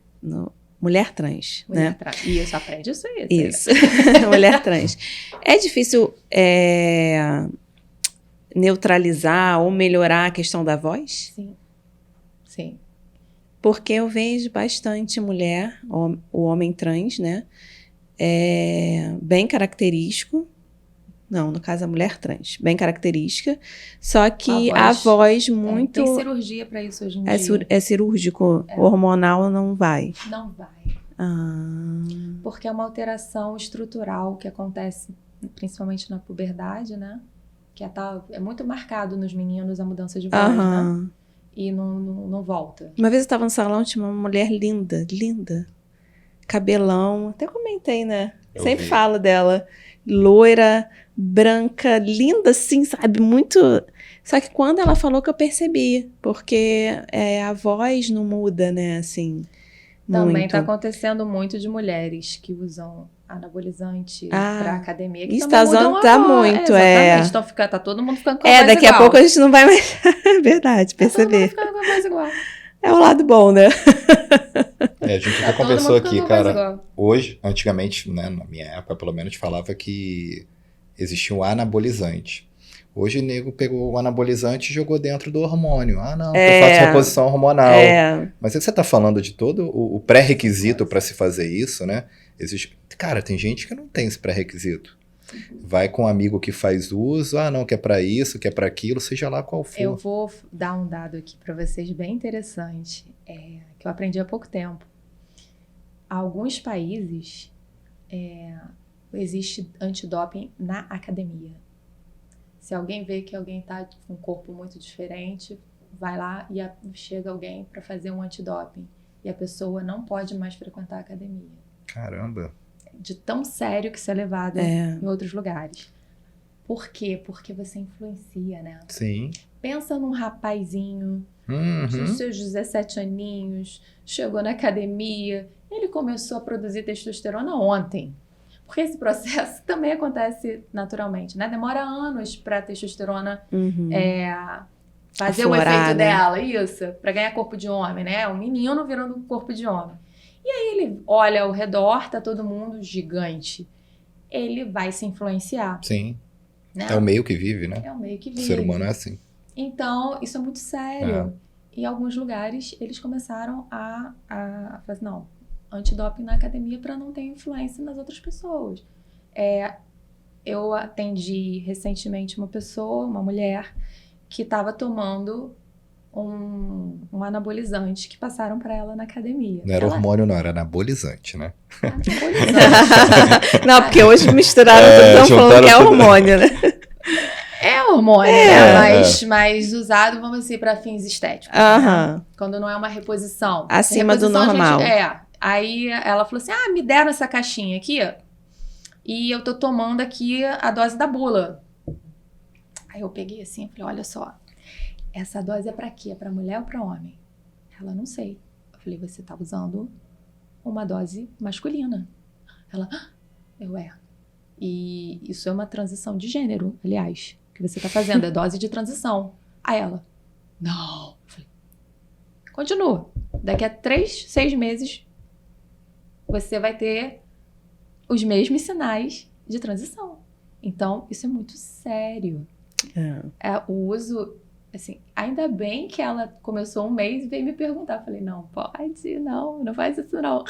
Mulher trans, né? Trans. Isso, aprende isso aí. Isso. Mulher trans. É difícil neutralizar ou melhorar a questão da voz? Sim. Sim. Porque eu vejo bastante mulher, o homem trans, né? Bem característico. Não, no caso, a mulher trans. Bem característica. Só que a voz muito... Tem cirurgia para isso hoje em dia. É cirúrgico. Hormonal não vai. Não vai. Ah. Porque é uma alteração estrutural que acontece principalmente na puberdade, né? Que é muito marcado nos meninos a mudança de voz, né? E não volta. Uma vez eu estava no salão, tinha uma mulher linda, linda. Cabelão, até comentei, né? Sempre falo dela. Loira, branca, linda assim, sabe? Muito... Só que quando ela falou que eu percebi, porque a voz não muda, né? Assim, também está acontecendo muito de mulheres que usam anabolizante para academia. Que isso tá muito, Exatamente, tá todo mundo ficando com a voz daqui igual. A pouco a gente não vai mais... Verdade, perceber. Todo mundo ficando com a voz igual. É o lado bom, né? A gente já conversou aqui, cara. Hoje, antigamente, né, na minha época, pelo menos, falava que existia um anabolizante. Hoje o nego pegou o anabolizante e jogou dentro do hormônio. Não, eu faço reposição hormonal. Mas é que você tá falando de todo o pré-requisito para se fazer isso, né? Cara, tem gente que não tem esse pré-requisito. Vai com um amigo que faz uso, não, que é para isso, que é para aquilo, seja lá qual for. Eu vou dar um dado aqui para vocês bem interessante, que eu aprendi há pouco tempo. Alguns países existe antidoping na academia. Se alguém vê que alguém está com um corpo muito diferente, vai lá e chega alguém para fazer um antidoping. E a pessoa não pode mais frequentar a academia. Caramba! De tão sério que isso é levado em outros lugares. Por quê? Porque você influencia, né? Sim. Pensa num rapazinho, dos seus 17 aninhos, chegou na academia, ele começou a produzir testosterona ontem. Porque esse processo também acontece naturalmente, né? Demora anos para a testosterona fazer o efeito dela, isso, para ganhar corpo de homem, né? Um menino virando um corpo de homem. E aí ele olha ao redor, tá todo mundo gigante. Ele vai se influenciar. Sim. Né? É o meio que vive, né? É o meio que vive. O ser humano é assim. Então, isso é muito sério. Em alguns lugares, eles começaram a falar assim, não, antidoping na academia para não ter influência nas outras pessoas. Eu atendi recentemente uma mulher, que estava tomando um anabolizante que passaram para ela na academia. Não era hormônio, não, era anabolizante, né? Anabolizante. Não, porque hoje misturaram tudo, estão falando que é hormônio, né? É hormônio, né? Mas usado, vamos dizer, para fins estéticos. Aham. Né? Quando não é uma reposição. Acima do Reposição, normal. Aí ela falou assim, me deram essa caixinha aqui, e eu tô tomando aqui a dose da bula. Aí eu peguei assim, falei, olha só, essa dose é pra quê? É pra mulher ou pra homem? Ela, não sei. Eu falei, você tá usando uma dose masculina. Ela, e isso é uma transição de gênero, aliás, que você tá fazendo, é dose de transição. Aí ela, não. Eu falei, continua. Daqui a 6 meses, você vai ter os mesmos sinais de transição. Então, isso é muito sério. O uso, assim, ainda bem que ela começou 1 mês e veio me perguntar. Eu falei, não faz isso não.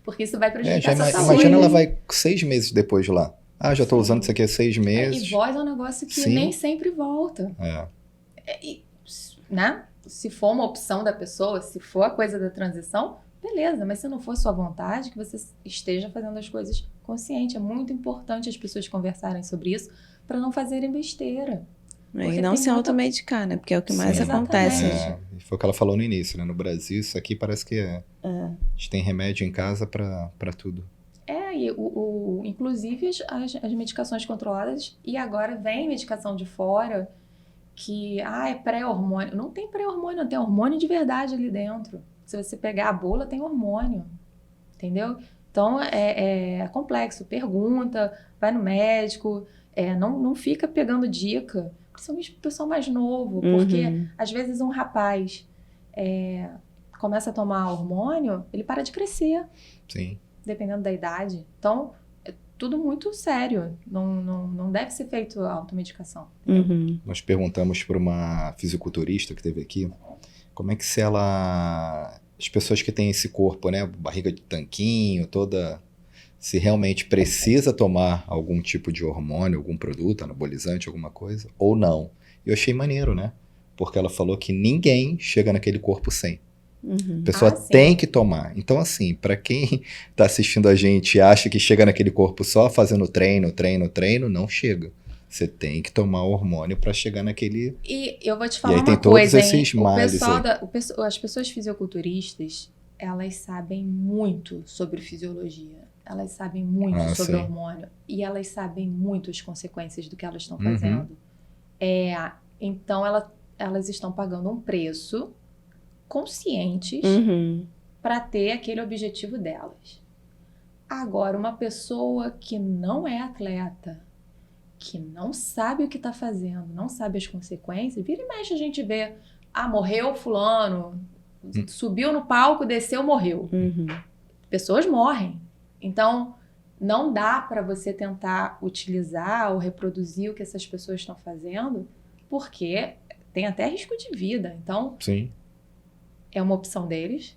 Porque isso vai prejudicar a sua saúde. Imagina ela vai 6 meses depois de lá. Já tô usando isso aqui há 6 meses. E voz é um negócio que nem sempre volta. Né? Se for uma opção da pessoa, se for a coisa da transição, beleza. Mas se não for sua vontade, que você esteja fazendo as coisas consciente. É muito importante as pessoas conversarem sobre isso para não fazerem besteira. E não se automedicar, né? Porque é o que mais acontece. Foi o que ela falou no início, né? No Brasil, isso aqui parece que a gente tem remédio em casa para tudo. Inclusive as medicações controladas, e agora vem medicação de fora que, é pré-hormônio. Não tem pré-hormônio, não tem hormônio de verdade ali dentro. Se você pegar a bula, tem hormônio, entendeu? Então, é complexo. Pergunta, vai no médico, não fica pegando dica, principalmente pro pessoal mais novo, porque às vezes um rapaz começa a tomar hormônio, ele para de crescer. Sim. Dependendo da idade. Então, é tudo muito sério. Não deve ser feito a automedicação. Nós perguntamos para uma fisiculturista que esteve aqui, como é que as pessoas que têm esse corpo, né, barriga de tanquinho, se realmente precisa tomar algum tipo de hormônio, algum produto, anabolizante, alguma coisa, ou não. Eu achei maneiro, né? Porque ela falou que ninguém chega naquele corpo sem. A pessoa tem que tomar. Então, assim, para quem tá assistindo a gente e acha que chega naquele corpo só fazendo treino, não chega. Você tem que tomar hormônio para chegar naquele... E eu vou te falar uma tem coisa, todos esses males as pessoas fisiculturistas, elas sabem muito sobre fisiologia. Elas sabem muito sobre hormônio. E elas sabem muito as consequências do que elas estão fazendo. Então, elas estão pagando um preço conscientes para ter aquele objetivo delas. Agora, uma pessoa que não é atleta, que não sabe o que está fazendo, não sabe as consequências, vira e mexe a gente vê, morreu fulano, subiu no palco, desceu, morreu. Pessoas morrem. Então, não dá para você tentar utilizar ou reproduzir o que essas pessoas estão fazendo, porque tem até risco de vida. Então, sim, é uma opção deles,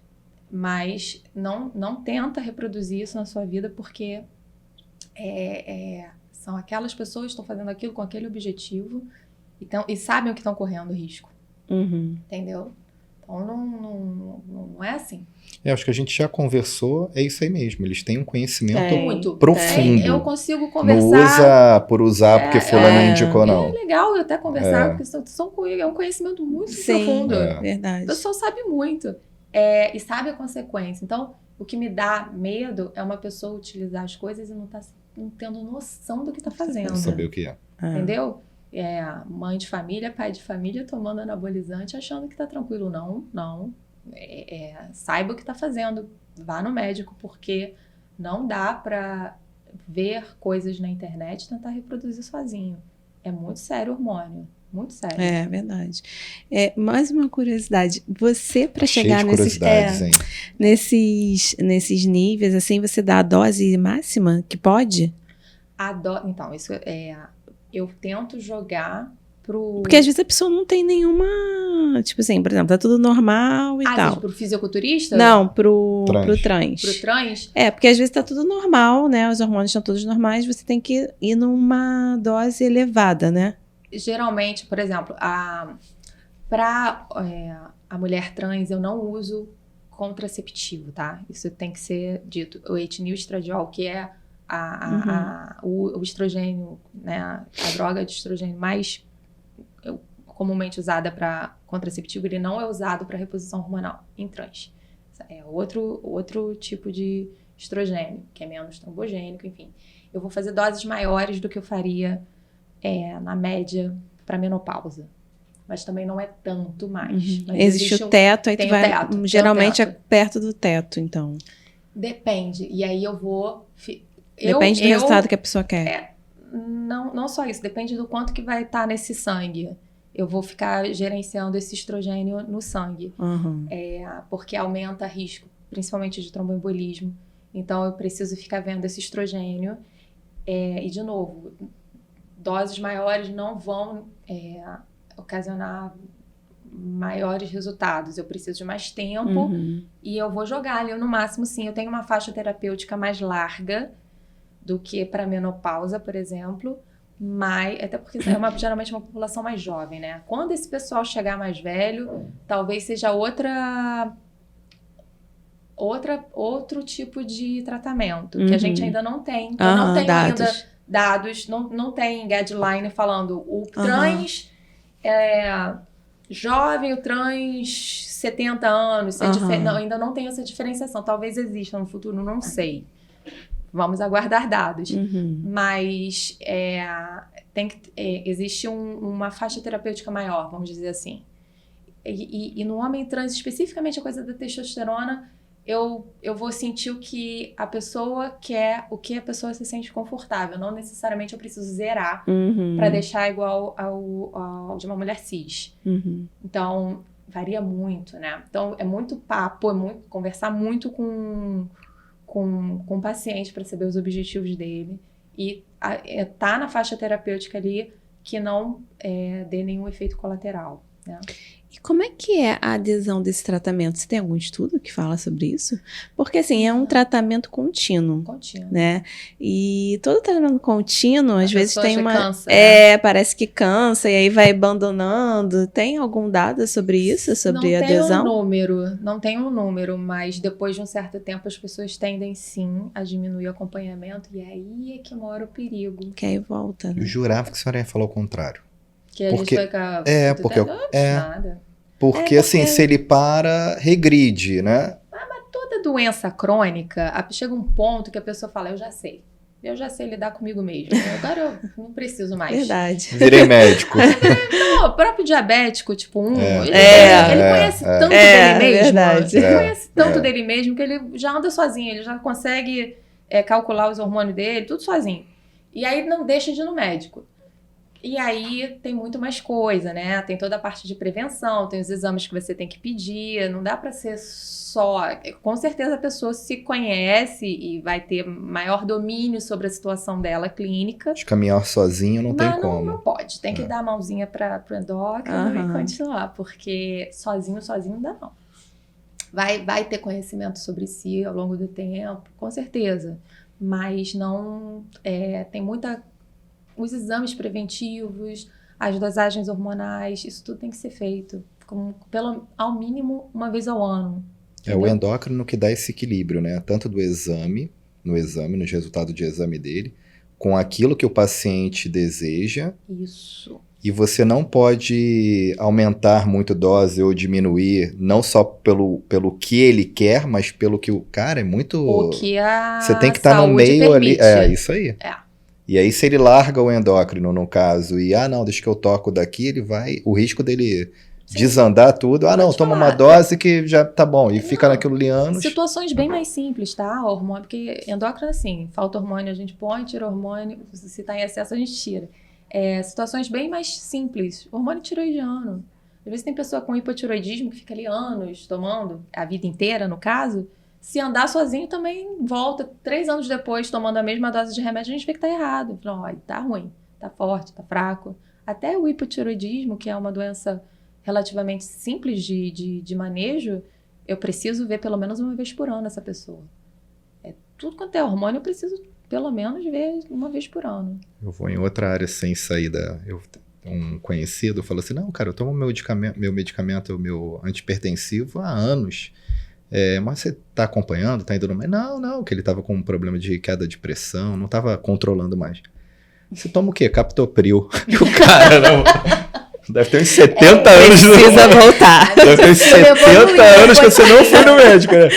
mas não tenta reproduzir isso na sua vida, porque são aquelas pessoas que estão fazendo aquilo com aquele objetivo e sabem o que estão correndo risco. Entendeu? Então, não é assim. Acho que a gente já conversou, é isso aí mesmo. Eles têm um conhecimento muito profundo. Eu consigo conversar. Não usa por usar porque fulano indicou, não. É legal eu até conversar, porque é um conhecimento muito profundo. Verdade. O pessoal sabe muito. E sabe a consequência. Então, o que me dá medo é uma pessoa utilizar as coisas e não tendo noção do que está fazendo. Não saber o que é. Entendeu? Mãe de família, pai de família tomando anabolizante achando que tá tranquilo. Não. Saiba o que tá fazendo. Vá no médico, porque não dá para ver coisas na internet e tentar reproduzir sozinho. É muito sério o hormônio. Muito sério. É verdade. Mais uma curiosidade. Você, para chegar nesses níveis, assim, você dá a dose máxima que pode? Então, isso eu tento jogar pro... Porque às vezes a pessoa não tem nenhuma... Tipo assim, por exemplo, tá tudo normal e tal. Pro fisiculturista? Não, pro trans. Pro trans? Porque às vezes tá tudo normal, né? Os hormônios estão todos normais, você tem que ir numa dose elevada, né? Geralmente, por exemplo, Para a mulher trans, eu não uso contraceptivo, tá? Isso tem que ser dito. O etilil estradiol, que é o estrogênio, né? A droga de estrogênio mais comumente usada para contraceptivo, ele não é usado para reposição hormonal em trans. É outro tipo de estrogênio, que é menos trombogênico, enfim. Eu vou fazer doses maiores do que eu faria na média para menopausa. Mas também não é tanto mais. Mas existe o teto, aí tu vai... teto, geralmente é perto do teto, então. Depende. E aí eu vou... Depende do resultado que a pessoa quer. Não só isso. Depende do quanto que vai estar nesse sangue. Eu vou ficar gerenciando esse estrogênio no sangue. Porque aumenta risco, principalmente de tromboembolismo. Então, eu preciso ficar vendo esse estrogênio. E, de novo, doses maiores não vão ocasionar maiores resultados. Eu preciso de mais tempo e eu vou jogar ali no máximo, sim. Eu tenho uma faixa terapêutica mais larga do que para menopausa, por exemplo. Mas, até porque é geralmente uma população mais jovem, né? Quando esse pessoal chegar mais velho, talvez seja outro tipo de tratamento, que a gente ainda não tem. Eu não tenho dados, não tem guideline falando o trans jovem, o trans 70 anos. Ainda não tem essa diferenciação. Talvez exista no futuro, não sei. Vamos aguardar dados. Mas existe uma faixa terapêutica maior, vamos dizer assim. E no homem trans, especificamente a coisa da testosterona, eu vou sentir o que a pessoa quer, o que a pessoa se sente confortável. Não necessariamente eu preciso zerar para deixar igual ao de uma mulher cis. Então, varia muito, né? Então, é muito papo, conversar muito com o paciente para saber os objetivos dele. E tá na faixa terapêutica ali que não dê nenhum efeito colateral, né? E como é que é a adesão desse tratamento? Você tem algum estudo que fala sobre isso? Porque, assim, é um tratamento contínuo. Né? E todo tratamento contínuo, às vezes tem uma... cansa, né? Parece que cansa e aí vai abandonando. Tem algum dado sobre isso? Sobre adesão? Não tem um número, mas depois de um certo tempo as pessoas tendem, sim, a diminuir o acompanhamento. E aí é que mora o perigo. Que aí volta, né? Eu jurava que a senhora ia falar o contrário. Que a gente fica... nada. Porque, assim, se ele para, regride, né? Mas toda doença crônica, chega um ponto que a pessoa fala, eu já sei lidar comigo mesmo. Agora eu não preciso mais. Verdade. Virei médico. Não, o próprio diabético, tipo 1, ele conhece tanto dele mesmo. Verdade. Ele conhece tanto dele mesmo que ele já anda sozinho, ele já consegue calcular os hormônios dele, tudo sozinho. E aí não deixa de ir no médico. E aí tem muito mais coisa, né? Tem toda a parte de prevenção, tem os exames que você tem que pedir, não dá pra ser só... Com certeza a pessoa se conhece e vai ter maior domínio sobre a situação dela clínica. De caminhar sozinho não tem como. Não pode, tem que dar a mãozinha pro endócrino e continuar, porque sozinho não dá não. Vai ter conhecimento sobre si ao longo do tempo, com certeza, mas não... tem muita... Os exames preventivos, as dosagens hormonais, isso tudo tem que ser feito ao mínimo uma vez ao ano. Entendeu? O endócrino que dá esse equilíbrio, né? Tanto do exame, nos resultados de exame dele, com aquilo que o paciente deseja. Isso. E você não pode aumentar muito dose ou diminuir, não só pelo que ele quer, mas pelo que o cara é muito... O que a você tem que estar no meio permite. Ali. Isso aí. E aí, se ele larga o endócrino, no caso, e, deixa que eu toco daqui, o risco dele desandar tudo, toma uma dose que já tá bom, e fica naquilo ali anos. Situações bem mais simples, tá? Hormônio, porque endócrino, assim, falta hormônio, a gente põe, tira hormônio, se tá em excesso, a gente tira. Situações bem mais simples, hormônio tiroidiano. Às vezes tem pessoa com hipotiroidismo que fica ali anos tomando, a vida inteira, no caso. Se andar sozinho também volta 3 anos depois tomando a mesma dose de remédio, a gente vê que tá errado. Fala, tá ruim, tá forte, tá fraco. Até o hipotiroidismo, que é uma doença relativamente simples de manejo, eu preciso ver pelo menos uma vez por ano essa pessoa. Tudo quanto é hormônio, eu preciso pelo menos ver uma vez por ano. Eu vou em outra área sem saída. um conhecido falou assim, não, cara, eu tomo meu medicamento, meu antipertensivo há anos. Mas você tá acompanhando, tá indo no médico? Não, que ele tava com um problema de queda de pressão, não tava controlando mais. Você toma o quê? Captopril. E o cara, não... Deve ter uns 70 anos. Precisa voltar. Deve ter uns 70 anos que você não foi no médico, né?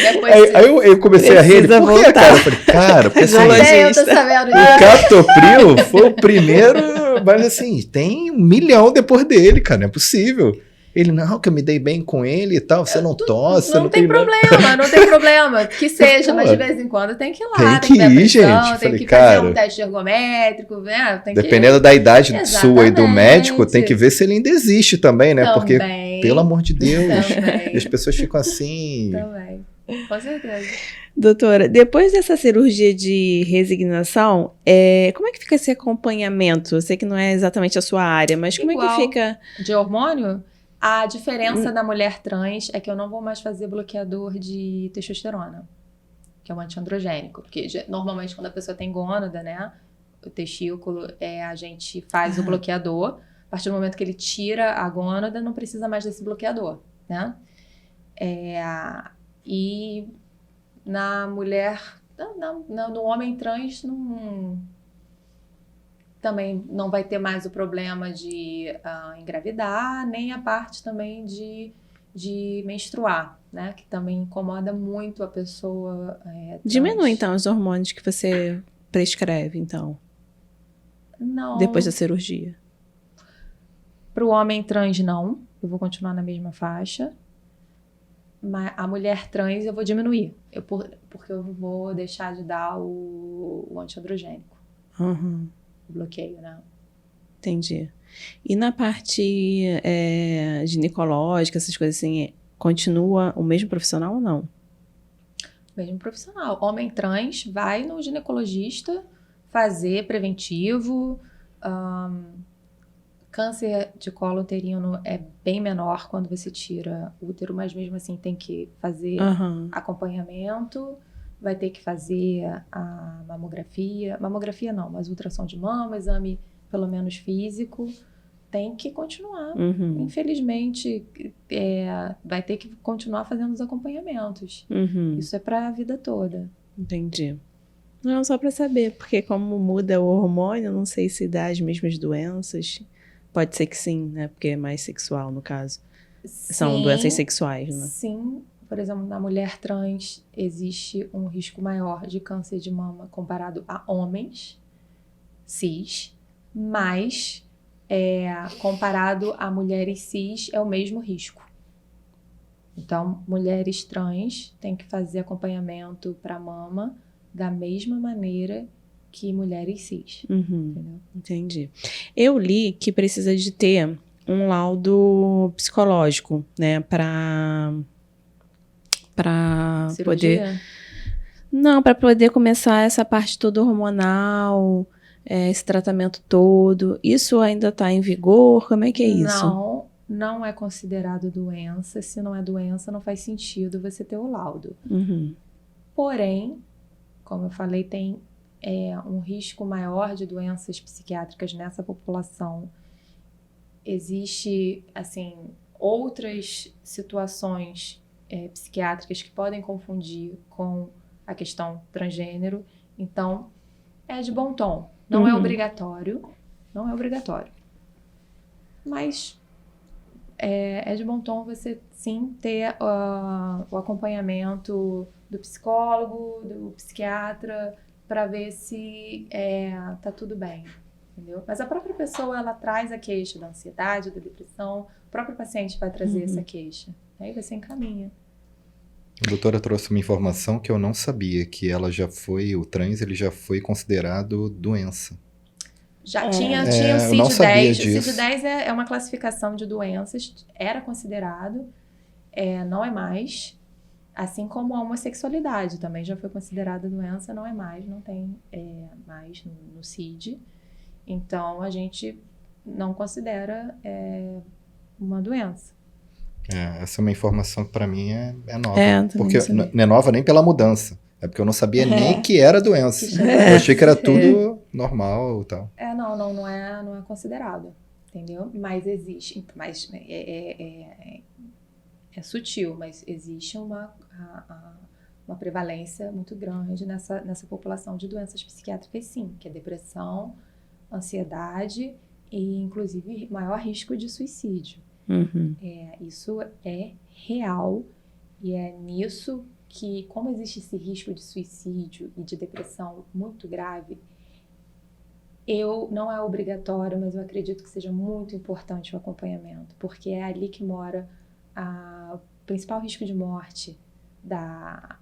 Aí eu comecei a rir. Por que, cara? Eu falei, cara, porque assim, eu tô sabendo o Captopril foi o primeiro, mas assim, tem 1 milhão depois dele, cara, não é possível. Ele, não, que eu me dei bem com ele e tal, você não tosse, não tem problema, não tem problema, que seja, mas de vez em quando tem que ir lá, tem que ver a pressão, gente. Tem que fazer um teste ergométrico, né? Dependendo da idade sua e do médico, tem que ver se ele ainda existe também, né? Porque, pelo amor de Deus, as pessoas ficam assim... Também, com certeza. Doutora, depois dessa cirurgia de resignação, como é que fica esse acompanhamento? Eu sei que não é exatamente a sua área, mas como é que fica... De hormônio? A diferença da mulher trans é que eu não vou mais fazer bloqueador de testosterona, que é um antiandrogênico. Porque normalmente quando a pessoa tem gônada, né, o testículo, a gente faz o bloqueador. A partir do momento que ele tira a gônada, não precisa mais desse bloqueador, né? E na mulher, no homem trans, também não vai ter mais o problema de engravidar, nem a parte também de menstruar, né? Que também incomoda muito a pessoa. Diminui, então, os hormônios que você prescreve, então? Não. Depois da cirurgia? Para o homem trans, não. Eu vou continuar na mesma faixa. Mas a mulher trans eu vou diminuir. Porque eu vou deixar de dar o antiandrogênico. Uhum. Bloqueio, né? Entendi. E na parte ginecológica, essas coisas assim, continua o mesmo profissional ou não? Mesmo profissional. Homem trans vai no ginecologista fazer preventivo. Câncer de colo uterino é bem menor quando você tira o útero, mas mesmo assim tem que fazer acompanhamento. Vai ter que fazer a mamografia. Mamografia não, mas ultrassom de mama, exame pelo menos físico. Tem que continuar. Uhum. Infelizmente, vai ter que continuar fazendo os acompanhamentos. Uhum. Isso é para a vida toda. Entendi. Não, só para saber, porque como muda o hormônio, não sei se dá as mesmas doenças. Pode ser que sim, né? Porque é mais sexual, no caso. Sim, são doenças sexuais, né? Sim. Por exemplo, na mulher trans, existe um risco maior de câncer de mama comparado a homens cis, mas comparado a mulheres cis, é o mesmo risco. Então, mulheres trans têm que fazer acompanhamento para mama da mesma maneira que mulheres cis. Uhum. Entendi. Eu li que precisa de ter um laudo psicológico, né, para poder... Não, para poder começar essa parte toda hormonal, esse tratamento todo. Isso ainda está em vigor? Como é que é isso? Não é considerado doença. Se não é doença, não faz sentido você ter o laudo. Uhum. Porém, como eu falei, tem um risco maior de doenças psiquiátricas nessa população. Existe, assim, outras situações psiquiátricas que podem confundir com a questão transgênero. Então, é de bom tom. Não é obrigatório. Não é obrigatório. Mas é de bom tom você, sim, ter o acompanhamento do psicólogo, do psiquiatra, para ver se tá tudo bem. Entendeu? Mas a própria pessoa, ela traz a queixa da ansiedade, da depressão. O próprio paciente vai trazer essa queixa. Aí você encaminha. A doutora trouxe uma informação que eu não sabia, que o trans ele já foi considerado doença. Já tinha o CID-10. O CID-10 é uma classificação de doenças, era considerado, não é mais. Assim como a homossexualidade também já foi considerada doença, não é mais, não tem mais no CID. Então, a gente não considera uma doença. Essa é uma informação que para mim é nova. Porque não é nova nem pela mudança. É porque eu não sabia nem que era doença. Eu achei que era tudo normal e tal. Não é considerado. entendeu? Mas existe, mas é sutil, mas existe uma prevalência muito grande nessa população de doenças psiquiátricas, sim, que é depressão, ansiedade e, inclusive, maior risco de suicídio. Uhum. Isso é real e é nisso que, como existe esse risco de suicídio e de depressão muito grave, não é obrigatório, mas eu acredito que seja muito importante o acompanhamento, porque é ali que mora o principal risco de morte da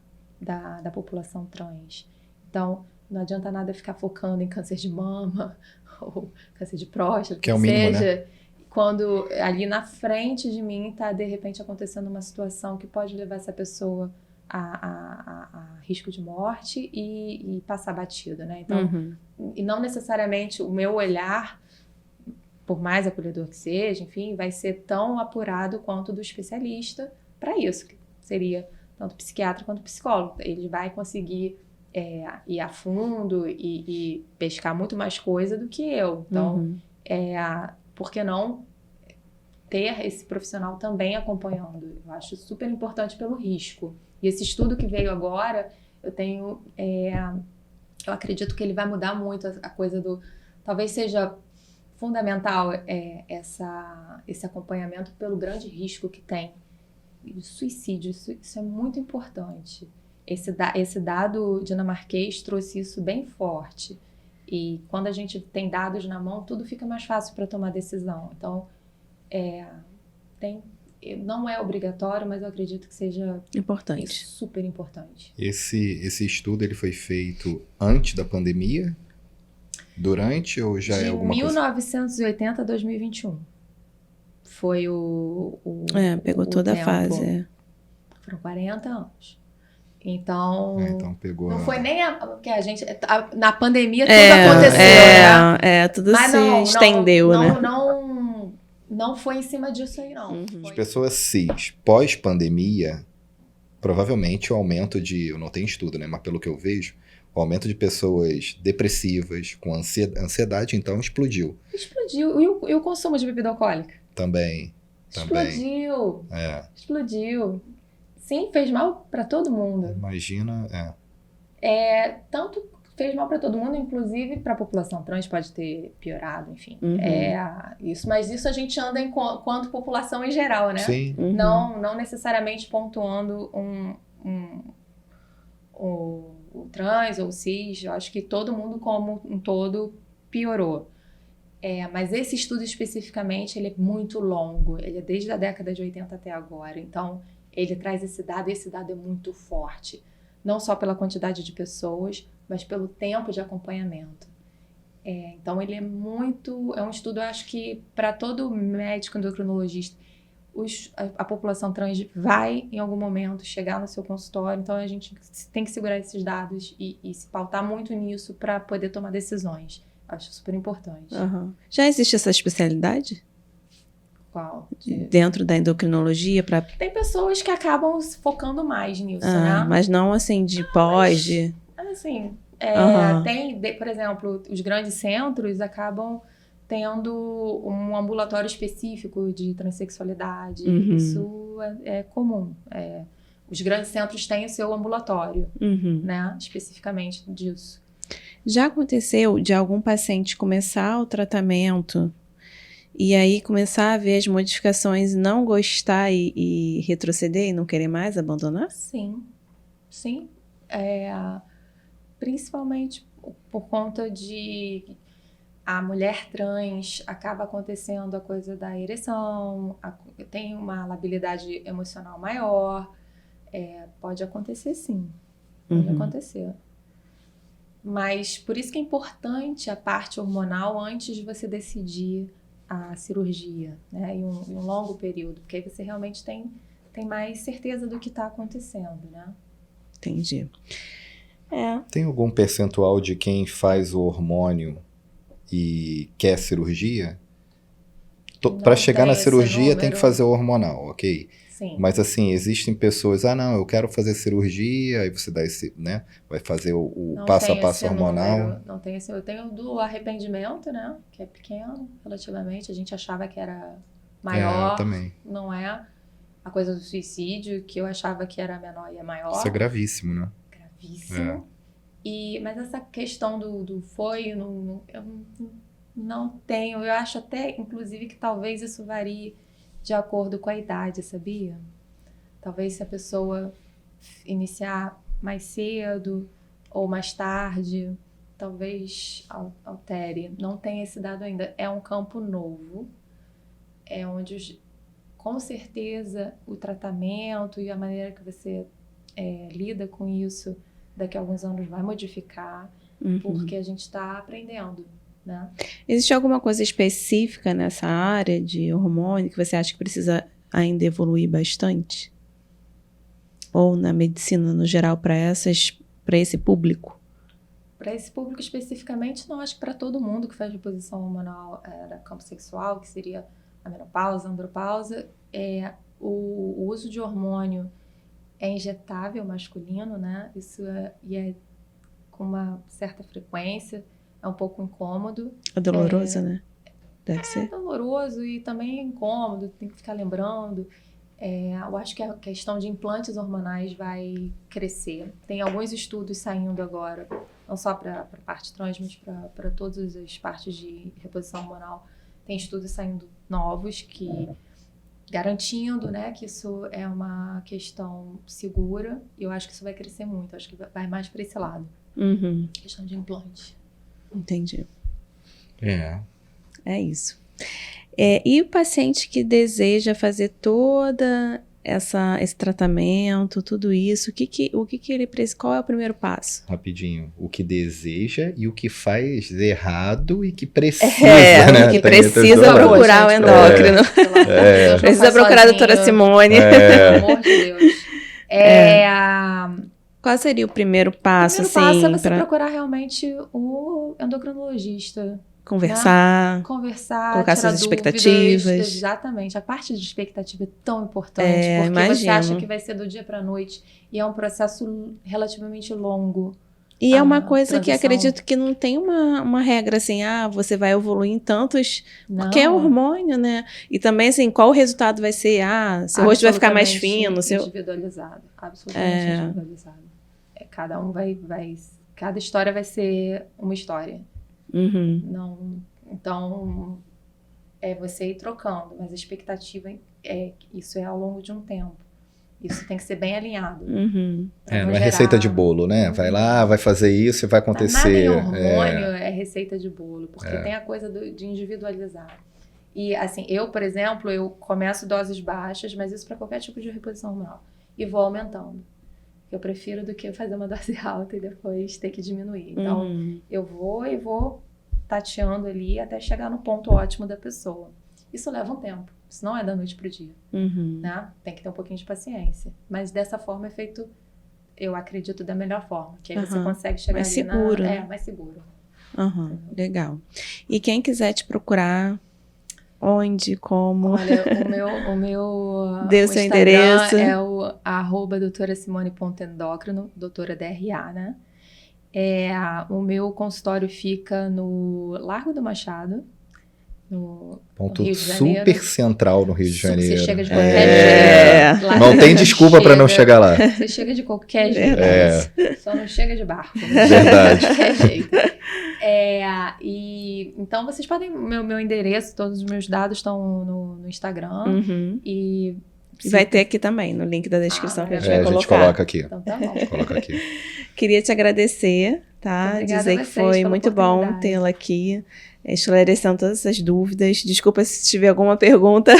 população trans. Então, não adianta nada ficar focando em câncer de mama ou câncer de próstata, que é o mínimo, né? Quando ali na frente de mim está, de repente, acontecendo uma situação que pode levar essa pessoa a risco de morte e passar batido, né? Então, e não necessariamente o meu olhar, por mais acolhedor que seja, enfim, vai ser tão apurado quanto do especialista para isso, que seria tanto psiquiatra quanto psicólogo. Ele vai conseguir ir a fundo e pescar muito mais coisa do que eu. Então, por que não ter esse profissional também acompanhando? Eu acho super importante pelo risco. E esse estudo que veio agora, eu acredito que ele vai mudar muito a coisa do... Talvez seja fundamental esse acompanhamento pelo grande risco que tem de suicídio. Isso é muito importante. Esse dado dinamarquês trouxe isso bem forte. E quando a gente tem dados na mão, tudo fica mais fácil para tomar decisão. Então, não é obrigatório, mas eu acredito que seja importante. Super importante. Esse estudo ele foi feito antes da pandemia? Durante ou já é alguma coisa? De 1980 a 2021. Foi pegou toda a fase. Foram 40 anos. Então, então pegou. Não foi nem porque a gente... na pandemia tudo aconteceu, né? Tudo mas se estendeu, né? Não foi em cima disso aí, não. As pessoas cis, pós-pandemia, provavelmente o aumento de... Eu não tenho estudo, né? Mas pelo que eu vejo, o aumento de pessoas depressivas, com ansiedade, então, explodiu. Explodiu. E o consumo de bebida alcoólica? Também. Explodiu. Explodiu. Sim, fez mal para todo mundo. Imagina, tanto fez mal para todo mundo, inclusive para a população trans pode ter piorado, enfim. Isso, mas isso a gente anda enquanto população em geral, né? Sim. Não necessariamente pontuando o trans ou o cis. Eu acho que todo mundo como um todo piorou. Mas esse estudo especificamente, ele é muito longo. Ele é desde a década de 80 até agora. Então, ele traz esse dado, e esse dado é muito forte. Não só pela quantidade de pessoas, mas pelo tempo de acompanhamento. Então, ele é um estudo, eu acho que para todo médico endocrinologista, a população trans vai, em algum momento, chegar no seu consultório. Então, a gente tem que segurar esses dados e se pautar muito nisso para poder tomar decisões. Acho super importante. Já existe essa especialidade? Qual? Dentro da endocrinologia? Tem pessoas que acabam focando mais nisso, né? Mas não assim de pós? Assim, por exemplo, os grandes centros acabam tendo um ambulatório específico de transexualidade. Isso é comum. Os grandes centros têm o seu ambulatório, né? Especificamente disso. Já aconteceu de algum paciente começar o tratamento e aí começar a ver as modificações, não gostar e retroceder e não querer mais, abandonar? Sim. Principalmente por conta de a mulher trans acaba acontecendo a coisa da ereção, tem uma labilidade emocional maior. Pode acontecer, sim. Pode acontecer. Mas por isso que é importante a parte hormonal antes de você decidir a cirurgia, né? Em um longo período, porque aí você realmente tem mais certeza do que está acontecendo, né? Entendi. Tem algum percentual de quem faz o hormônio e quer cirurgia? Para chegar na cirurgia tem que fazer o hormonal, ok? Sim. Mas assim, existem pessoas, não, eu quero fazer cirurgia, aí você dá esse, né? Vai fazer o Não passo a tem passo esse hormonal. número, não tem esse, eu tenho do arrependimento, né? Que é pequeno, relativamente. A gente achava que era maior. Também. Não é. A coisa do suicídio, que eu achava que era menor e é maior. Isso é gravíssimo, né? Gravíssimo. Mas essa questão do foi, eu não tenho. Eu acho até, inclusive, que talvez isso varie de acordo com a idade, sabia? Talvez se a pessoa iniciar mais cedo ou mais tarde, talvez altere. Não tem esse dado ainda. É um campo novo, é onde, com certeza, o tratamento e a maneira que você lida com isso daqui a alguns anos vai modificar, porque a gente está aprendendo, né? Existe alguma coisa específica nessa área de hormônio que você acha que precisa ainda evoluir bastante? Ou na medicina no geral para esse público? Para esse público especificamente, não, acho que para todo mundo que faz reposição hormonal da campo sexual, que seria a menopausa, a andropausa, o uso de hormônio é injetável masculino, né? Isso é com uma certa frequência, é um pouco incômodo. É doloroso, né? Deve ser. É doloroso e também é incômodo, tem que ficar lembrando. Eu acho que a questão de implantes hormonais vai crescer. Tem alguns estudos saindo agora, não só para a parte trans, mas para todas as partes de reposição hormonal. Tem estudos saindo novos que garantindo, né, que isso é uma questão segura. E eu acho que isso vai crescer muito. Eu acho que vai mais para esse lado. Questão de implante. Entendi. É isso. E o paciente que deseja fazer toda esse tratamento, tudo isso, o que ele precisa? Qual é o primeiro passo? Rapidinho. O que deseja e o que faz errado e que precisa, né? O que precisa procurar o endócrino. Precisa procurar a doutora Simone. Pelo amor de Deus. Qual seria o primeiro passo? O primeiro passo é você procurar realmente o endocrinologista. Conversar, colocar suas expectativas. Exatamente. A parte de expectativa é tão importante, porque você acha que vai ser do dia para a noite e é um processo relativamente longo. E é uma coisa que acredito que não tem uma regra assim, você vai evoluir em tantos, porque é hormônio, né? E também assim, qual o resultado vai ser? Seu rosto vai ficar mais fino. Individualizado, absolutamente individualizado. Cada um cada história vai ser uma história. Não, então, é você ir trocando, mas a expectativa isso é ao longo de um tempo. Isso tem que ser bem alinhado. Não é receita de bolo, né? Vai lá, vai fazer isso e vai acontecer. Nada em hormônio é receita de bolo, porque tem a coisa de individualizar. E assim, eu, por exemplo, eu começo doses baixas, mas isso para qualquer tipo de reposição hormonal, e vou aumentando. Eu prefiro do que fazer uma dose alta e depois ter que diminuir. Então, eu vou tateando ali até chegar no ponto ótimo da pessoa. Isso leva um tempo. Isso não é da noite pro dia. Né? Tem que ter um pouquinho de paciência. Mas dessa forma é feito, eu acredito, da melhor forma. Que aí você consegue chegar mais ali seguro, mais seguro. Legal. E quem quiser te procurar, onde, como? Olha, o meu Dê o seu endereço. É o @doutorasimone.endócrino, doutora DRA, né? O meu consultório fica no Largo do Machado, no Rio de Janeiro. Super central no Rio de Janeiro. Você chega de qualquer jeito. Não tem desculpa para não chegar lá. Você chega de qualquer jeito. Só não chega de barco. Verdade. De qualquer jeito. Então vocês podem, meu endereço, todos os meus dados estão no Instagram. E vai ter aqui também, no link da descrição que a gente vai colocar. A gente coloca aqui. Então tá bom. Coloca aqui. Queria te agradecer, tá? Dizer que foi muito bom tê-la aqui, esclarecendo todas essas dúvidas. Desculpa se tiver alguma pergunta.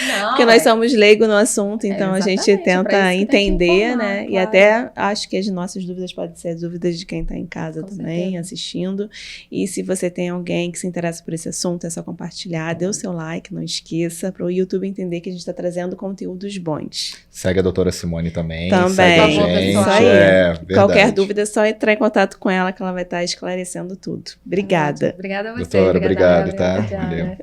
Não, porque nós somos leigos no assunto, então a gente tenta entender, informar, né? claro. E até acho que as nossas dúvidas podem ser as dúvidas de quem está em casa também, assistindo. E se você tem alguém que se interessa por esse assunto, é só compartilhar, dê o seu like, não esqueça, para o YouTube entender que a gente está trazendo conteúdos bons. Segue a doutora Simone também. Também. Segue a gente. Isso aí. Qualquer dúvida é só entrar em contato com ela, que ela vai estar esclarecendo tudo. Obrigada. Obrigada a você. Doutora, obrigado, tá? Valeu.